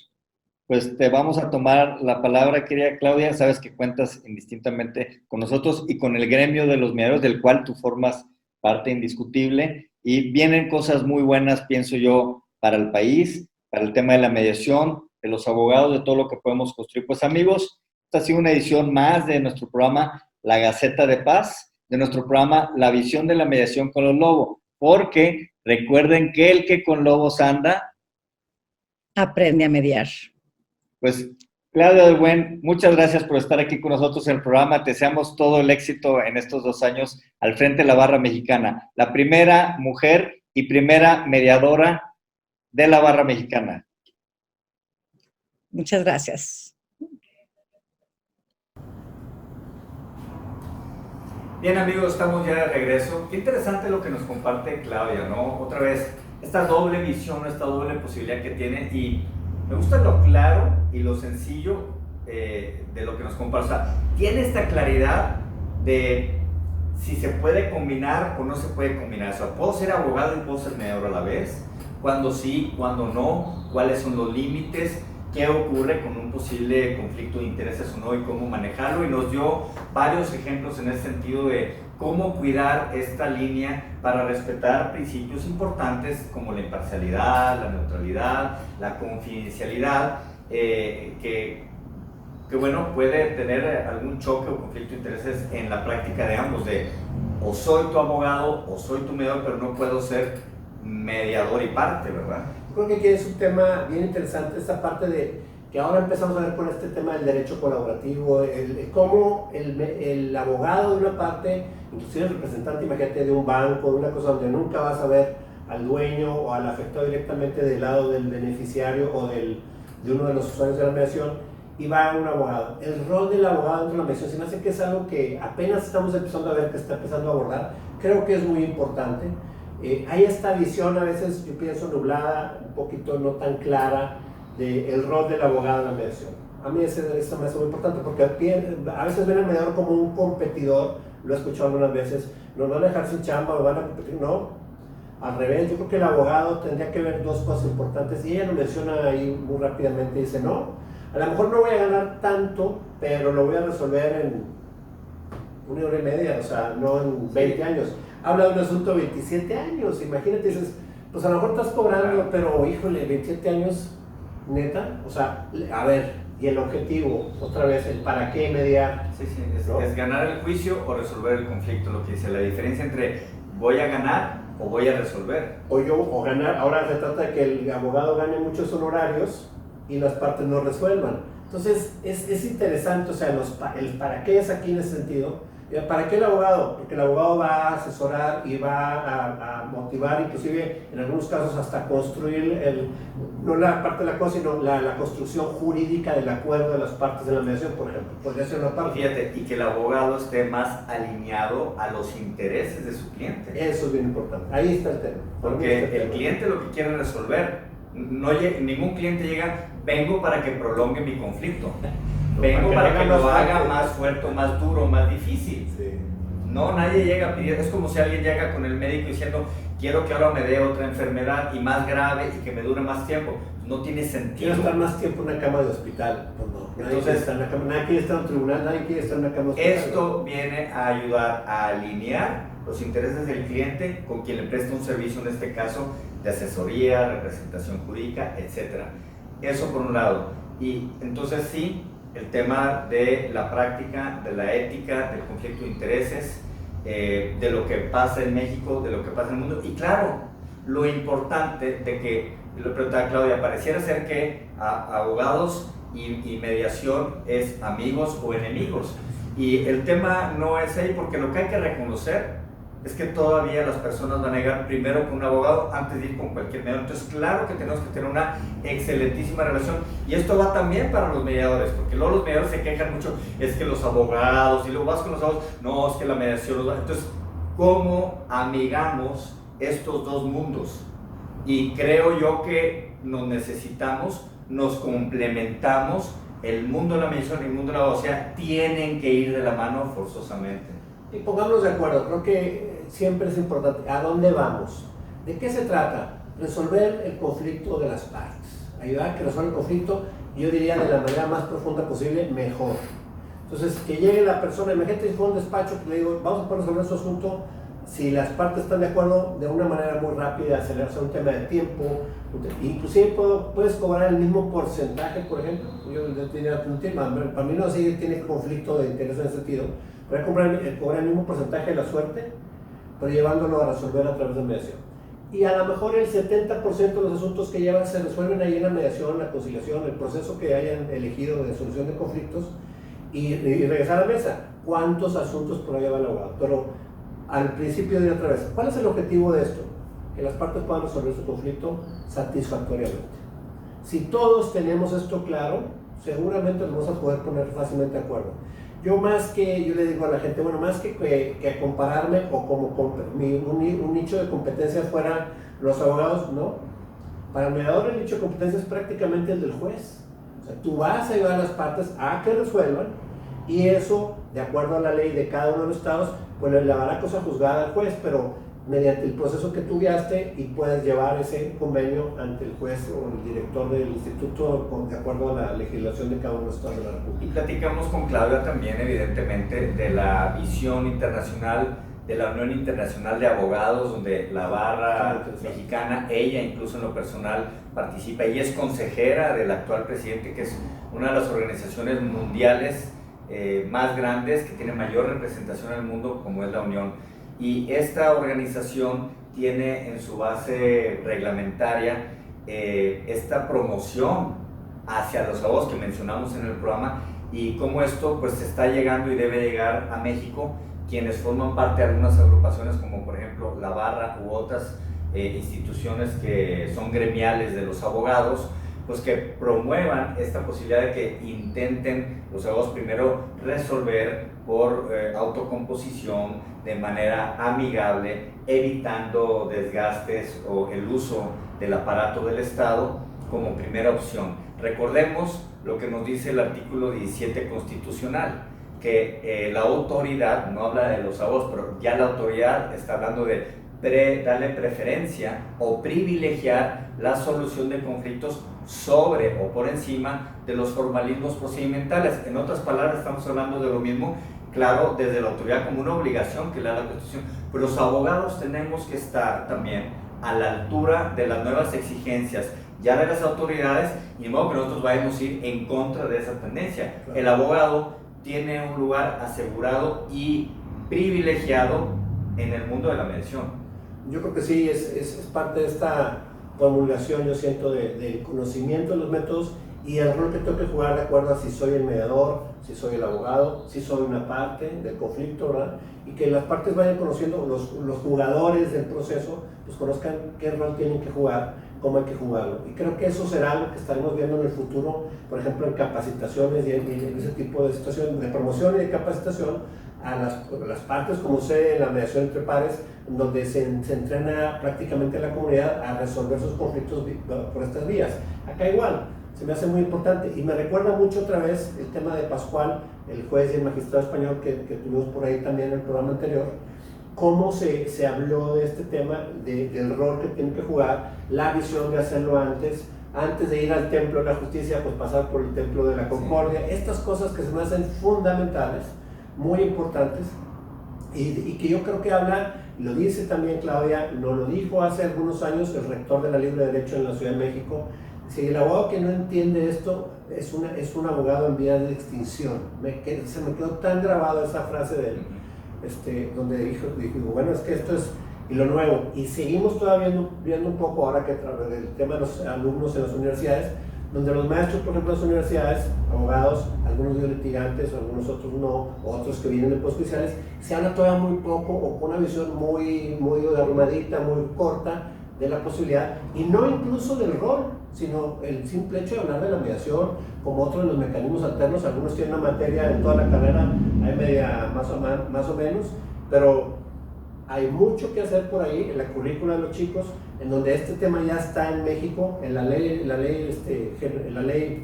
Pues te vamos a tomar la palabra, querida Claudia. Sabes que cuentas indistintamente con nosotros y con el gremio de los mediadores, del cual tú formas parte indiscutible, y vienen cosas muy buenas, pienso yo, para el país, para el tema de la mediación, de los abogados, de todo lo que podemos construir. Pues, amigos, esta ha sido una edición más de nuestro programa La Gaceta de Paz, de nuestro programa La Visión de la Mediación con los Lobos, porque recuerden que el que con lobos anda, aprende a mediar. Pues, Claudia del Buen, muchas gracias por estar aquí con nosotros en el programa. Te deseamos todo el éxito en estos 2 años al frente de la Barra Mexicana. La primera mujer y primera mediadora de la Barra Mexicana. Muchas gracias. Bien, amigos, estamos ya de regreso. Qué interesante lo que nos comparte Claudia, ¿no? Otra vez, esta doble visión, esta doble posibilidad que tiene, y me gusta lo claro y lo sencillo de lo que nos comparte. O sea, tiene esta claridad de si se puede combinar o no se puede combinar. O sea, puedo ser abogado y puedo ser mediador a la vez. Cuándo sí, cuándo no, cuáles son los límites, qué ocurre con un posible conflicto de intereses o no y cómo manejarlo. Y nos dio varios ejemplos en ese sentido de cómo cuidar esta línea para respetar principios importantes como la imparcialidad, la neutralidad, la confidencialidad, que bueno, puede tener algún choque o conflicto de intereses en la práctica de ambos, de o soy tu abogado o soy tu mediador, pero no puedo ser mediador y parte, ¿verdad? Creo que aquí es un tema bien interesante, esta parte de que ahora empezamos a ver con este tema del derecho colaborativo, cómo el abogado de una parte, inclusive el representante, imagínate, de un banco, de una cosa donde nunca vas a ver al dueño o al afectado directamente del lado del beneficiario o de uno de los usuarios de la mediación, y va un abogado. El rol del abogado dentro de la mediación se me hace que es algo que apenas estamos empezando a ver, que está empezando a abordar. Creo que es muy importante. Hay esta visión a veces, yo pienso, nublada, un poquito no tan clara, del rol del abogado en la mediación. A mí eso me hace muy importante porque a veces ven al mediador como un competidor, lo he escuchado algunas veces, nos van a dejar sin chamba, nos van a competir. No, al revés, yo creo que el abogado tendría que ver dos cosas importantes y ella lo menciona ahí muy rápidamente, dice, no, a lo mejor no voy a ganar tanto, pero lo voy a resolver en 1 hora y media, o sea, no en 20 años. Habla de un asunto de 27 años, imagínate, dices, pues a lo mejor estás cobrando, pero híjole, 27 años, neta, o sea, a ver, y el objetivo, otra vez, el para qué mediar. Sí, sí, ¿no? Es ganar el juicio o resolver el conflicto, lo que dice, la diferencia entre voy a ganar o voy a resolver. O ganar, ahora se trata de que el abogado gane muchos honorarios y las partes no resuelvan. Entonces, es interesante, o sea, el para qué es aquí en ese sentido. ¿Para qué el abogado? Porque el abogado va a asesorar y va a motivar, inclusive en algunos casos hasta construir, no la parte de la cosa, sino la construcción jurídica del acuerdo de las partes de la mediación, por ejemplo. Podría ser una parte. Fíjate, y que el abogado esté más alineado a los intereses de su cliente. Eso es bien importante. Ahí está el tema. Porque el cliente lo que quiere resolver, ningún cliente llega, vengo para que prolongue mi conflicto. Vengo para que lo haga más fuerte, más duro, más difícil. Sí. No, nadie llega pidiendo. Es como si alguien llega con el médico diciendo, quiero que ahora me dé otra enfermedad y más grave y que me dure más tiempo. No tiene sentido. Quiero estar más tiempo en una cama de hospital. Pues no. Nadie quiere estar en una cama, nadie quiere estar en un tribunal, nadie quiere estar en una cama de hospital. Esto viene a ayudar a alinear los intereses del cliente con quien le presta un servicio, en este caso de asesoría, representación jurídica, etc. Eso por un lado. Y entonces sí, el tema de la práctica, de la ética, del conflicto de intereses, de lo que pasa en México, de lo que pasa en el mundo. Y claro, lo importante de que, lo preguntaba Claudia, pareciera ser que abogados y mediación es amigos o enemigos. Y el tema no es ahí, porque lo que hay que reconocer es que todavía las personas van a llegar primero con un abogado antes de ir con cualquier mediador. Entonces, claro que tenemos que tener una excelentísima relación. Y esto va también para los mediadores, porque luego los mediadores se quejan mucho, es que los abogados, y luego vas con los abogados, no, es que la mediación... Entonces, ¿cómo amigamos estos dos mundos? Y creo yo que nos necesitamos, nos complementamos, el mundo de la mediación y el mundo de la abogacía tienen que ir de la mano forzosamente. Y pongámonos de acuerdo, creo que siempre es importante, ¿a dónde vamos? ¿De qué se trata? Resolver el conflicto de las partes, ayudar a que resuelva el conflicto, yo diría de la manera más profunda posible, mejor. Entonces, que llegue la persona, imagínate si fue un despacho que le digo, vamos a poder resolver su asunto, si las partes están de acuerdo, de una manera muy rápida, acelerarse un tema de tiempo, inclusive puedes cobrar el mismo porcentaje, por ejemplo. Yo para mí no así tiene conflicto de interés en ese sentido. Voy a cobrar el mismo porcentaje de la suerte, pero llevándolo a resolver a través de mediación. Y a lo mejor el 70% de los asuntos que llevan se resuelven ahí en la mediación, la conciliación, el proceso que hayan elegido de solución de conflictos y regresar a la mesa. ¿Cuántos asuntos por ahí va el abogado? Pero al principio de otra vez, ¿cuál es el objetivo de esto? Que las partes puedan resolver su conflicto satisfactoriamente. Si todos tenemos esto claro, seguramente nos vamos a poder poner fácilmente de acuerdo. Yo le digo a la gente, bueno, más que compararme o como un nicho de competencia fuera los abogados, no. Para el mediador el nicho de competencia es prácticamente el del juez. O sea, tú vas a ayudar a las partes a que resuelvan y eso, de acuerdo a la ley de cada uno de los estados, pues le va la cosa juzgada al juez, pero mediante el proceso que tú guiaste y puedes llevar ese convenio ante el juez o el director del instituto de acuerdo a la legislación de cada uno de los estados de la República. Y platicamos con Claudia también, evidentemente, de la visión internacional de la Unión Internacional de Abogados, donde la barra mexicana, ella incluso en lo personal participa y es consejera del actual presidente, que es una de las organizaciones mundiales más grandes, que tiene mayor representación en el mundo, como es la Unión. Y esta organización tiene en su base reglamentaria esta promoción hacia los abogados que mencionamos en el programa, y cómo esto pues está llegando y debe llegar a México, quienes forman parte de algunas agrupaciones como por ejemplo la Barra u otras instituciones que son gremiales de los abogados, pues que promuevan esta posibilidad de que intenten los abogados primero resolver por autocomposición de manera amigable, evitando desgastes o el uso del aparato del Estado como primera opción. Recordemos lo que nos dice el artículo 17 constitucional, que la autoridad, no habla de los abogados, pero ya la autoridad está hablando de darle preferencia o privilegiar la solución de conflictos sobre o por encima de los formalismos procedimentales. En otras palabras, estamos hablando de lo mismo, claro, desde la autoridad como una obligación que le da la Constitución, pero los abogados tenemos que estar también a la altura de las nuevas exigencias ya de las autoridades, y de modo que nosotros vayamos a ir en contra de esa tendencia. El abogado tiene un lugar asegurado y privilegiado en el mundo de la mediación. Yo creo que sí, es parte de esta formulación, yo siento, del conocimiento de los métodos y el rol que tengo que jugar de acuerdo a si soy el mediador, si soy el abogado, si soy una parte del conflicto, ¿verdad? Y que las partes vayan conociendo, los jugadores del proceso, pues conozcan qué rol tienen que jugar, cómo hay que jugarlo. Y creo que eso será lo que estaremos viendo en el futuro, por ejemplo, en capacitaciones y en ese tipo de situaciones de promoción y de capacitación a las partes, como sé, en la mediación entre pares, donde se entrena prácticamente a la comunidad a resolver sus conflictos por estas vías. Acá igual, se me hace muy importante y me recuerda mucho otra vez el tema de Pascual, el juez y el magistrado español que tuvimos por ahí también en el programa anterior, cómo se habló de este tema, del rol que tienen que jugar, la visión de hacerlo antes de ir al templo de la justicia, pues pasar por el templo de la concordia, estas cosas que se me hacen fundamentales, muy importantes, y que yo creo que habla, lo dice también Claudia, nos lo dijo hace algunos años el rector de la Libre Derecho en la Ciudad de México. Si el abogado que no entiende esto es un abogado en vías de extinción. Se me quedó tan grabado esa frase de él, donde dijo, bueno, es que esto es y lo nuevo. Y seguimos todavía viendo un poco ahora que el tema de los alumnos en las universidades, donde los maestros, por ejemplo, en las universidades, abogados, algunos de litigantes, algunos otros no, otros que vienen de postjudiciales, se habla todavía muy poco o con una visión muy arrumadita, muy corta de la posibilidad, y no incluso del rol, sino el simple hecho de hablar de la mediación, como otros de los mecanismos alternos. Algunos tienen una materia en toda la carrera, hay media más o menos, pero hay mucho que hacer por ahí en la currícula de los chicos, en donde este tema ya está en México, en la ley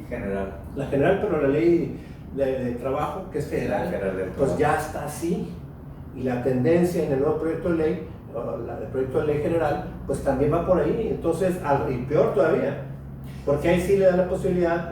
general, pero la ley de trabajo, que es federal, pues ya está así, y la tendencia en el nuevo proyecto de ley, el proyecto de ley general, pues también va por ahí. Entonces, y peor todavía, porque ahí sí le da la posibilidad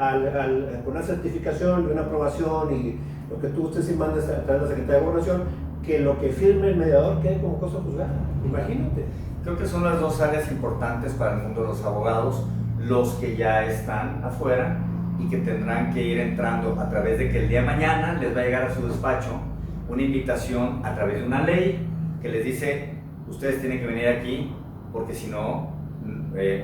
con una certificación y una aprobación y lo que tú usted mandes a través de la Secretaría de Gobernación, que lo que firme el mediador quede como cosa juzgada. Imagínate. Creo que son las dos áreas importantes para el mundo de los abogados, los que ya están afuera y que tendrán que ir entrando a través de que el día de mañana les va a llegar a su despacho una invitación a través de una ley que les dice: ustedes tienen que venir aquí porque si no,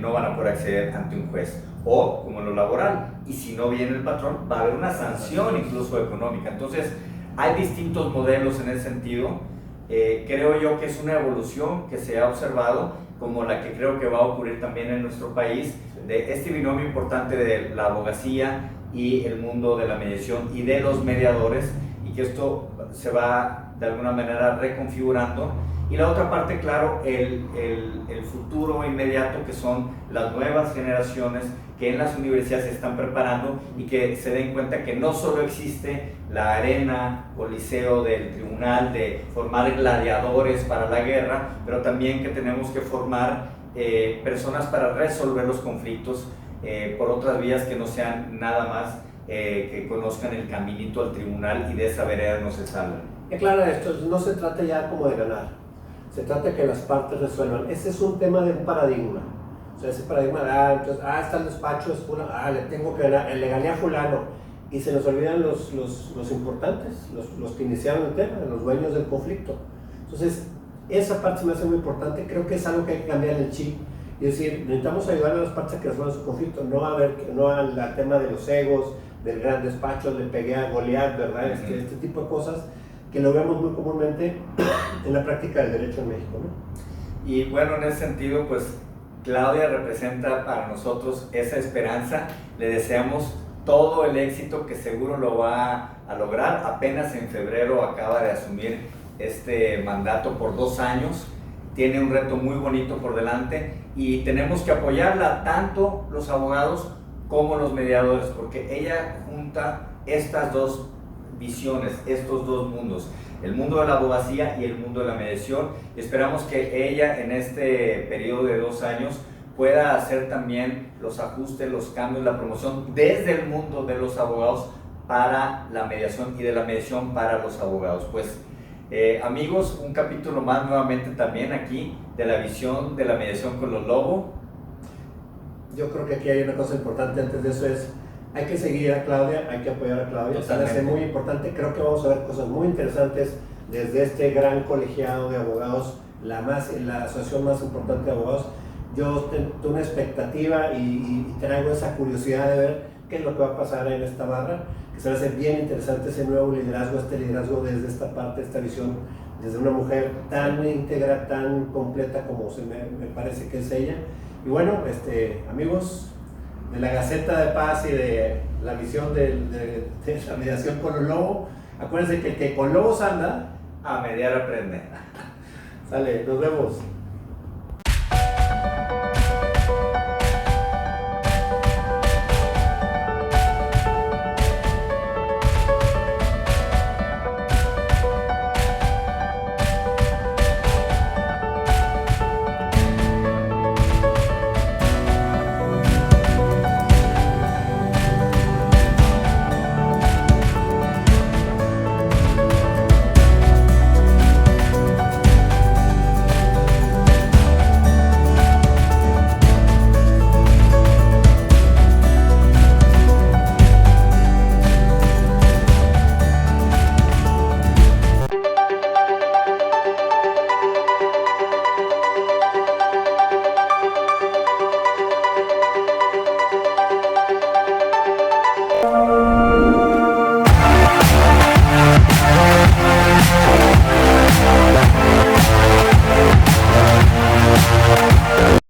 no van a poder acceder ante un juez, o como en lo laboral, y si no viene el patrón va a haber una sanción incluso económica. Entonces hay distintos modelos en ese sentido. Creo yo que es una evolución que se ha observado, como la que creo que va a ocurrir también en nuestro país, de este binomio importante de la abogacía y el mundo de la mediación y de los mediadores, y y que esto se va de alguna manera reconfigurando. Y la otra parte, claro, el futuro inmediato, que son las nuevas generaciones que en las universidades se están preparando y que se den cuenta que no solo existe la arena o liceo del tribunal de formar gladiadores para la guerra, pero también que tenemos que formar personas para resolver los conflictos por otras vías que no sean nada más que conozcan el caminito al tribunal y de esa vereda no se salgan. Claro, esto no se trata ya como de ganar, se trata de que las partes resuelvan. Ese es un tema de un paradigma. O sea, ese paradigma de, entonces, está el despacho, es fulano, le tengo que ganar, le gané a fulano. Y se nos olvidan los importantes, los que iniciaron el tema, los dueños del conflicto. Entonces, esa parte se me hace muy importante. Creo que es algo que hay que cambiar en el chip. Y decir, necesitamos ayudar a las partes a que resuelvan su conflicto, no al tema de los egos, del gran despacho, le pegué a Goliat, ¿verdad? Este tipo de cosas que lo vemos muy comúnmente en la práctica del derecho en México, ¿no? Y bueno, en ese sentido, pues Claudia representa para nosotros esa esperanza. Le deseamos todo el éxito, que seguro lo va a lograr. Apenas en febrero acaba de asumir este mandato por 2 años. Tiene un reto muy bonito por delante y tenemos que apoyarla, tanto los abogados como los mediadores, porque ella junta estas dos visiones, estos dos mundos, el mundo de la abogacía y el mundo de la mediación. Esperamos que ella en este periodo de 2 años pueda hacer también los ajustes, los cambios, la promoción desde el mundo de los abogados para la mediación y de la mediación para los abogados. Pues amigos, un capítulo más nuevamente también aquí de la visión de la mediación con los Lobo. Yo creo que aquí hay una cosa importante antes de eso, es hay que seguir a Claudia, hay que apoyar a Claudia, se hace muy importante. Creo que vamos a ver cosas muy interesantes desde este gran colegiado de abogados, la asociación más importante de abogados. Yo tengo una expectativa y traigo esa curiosidad de ver qué es lo que va a pasar en esta barra, que se va a hacer bien interesante ese nuevo liderazgo, este liderazgo desde esta parte, esta visión, desde una mujer tan íntegra, tan completa como me parece que es ella. Y bueno, amigos de la Gaceta de Paz y de la visión de la mediación con los lobos, acuérdense que el que con lobos anda, a mediar aprende. Sale, nos vemos.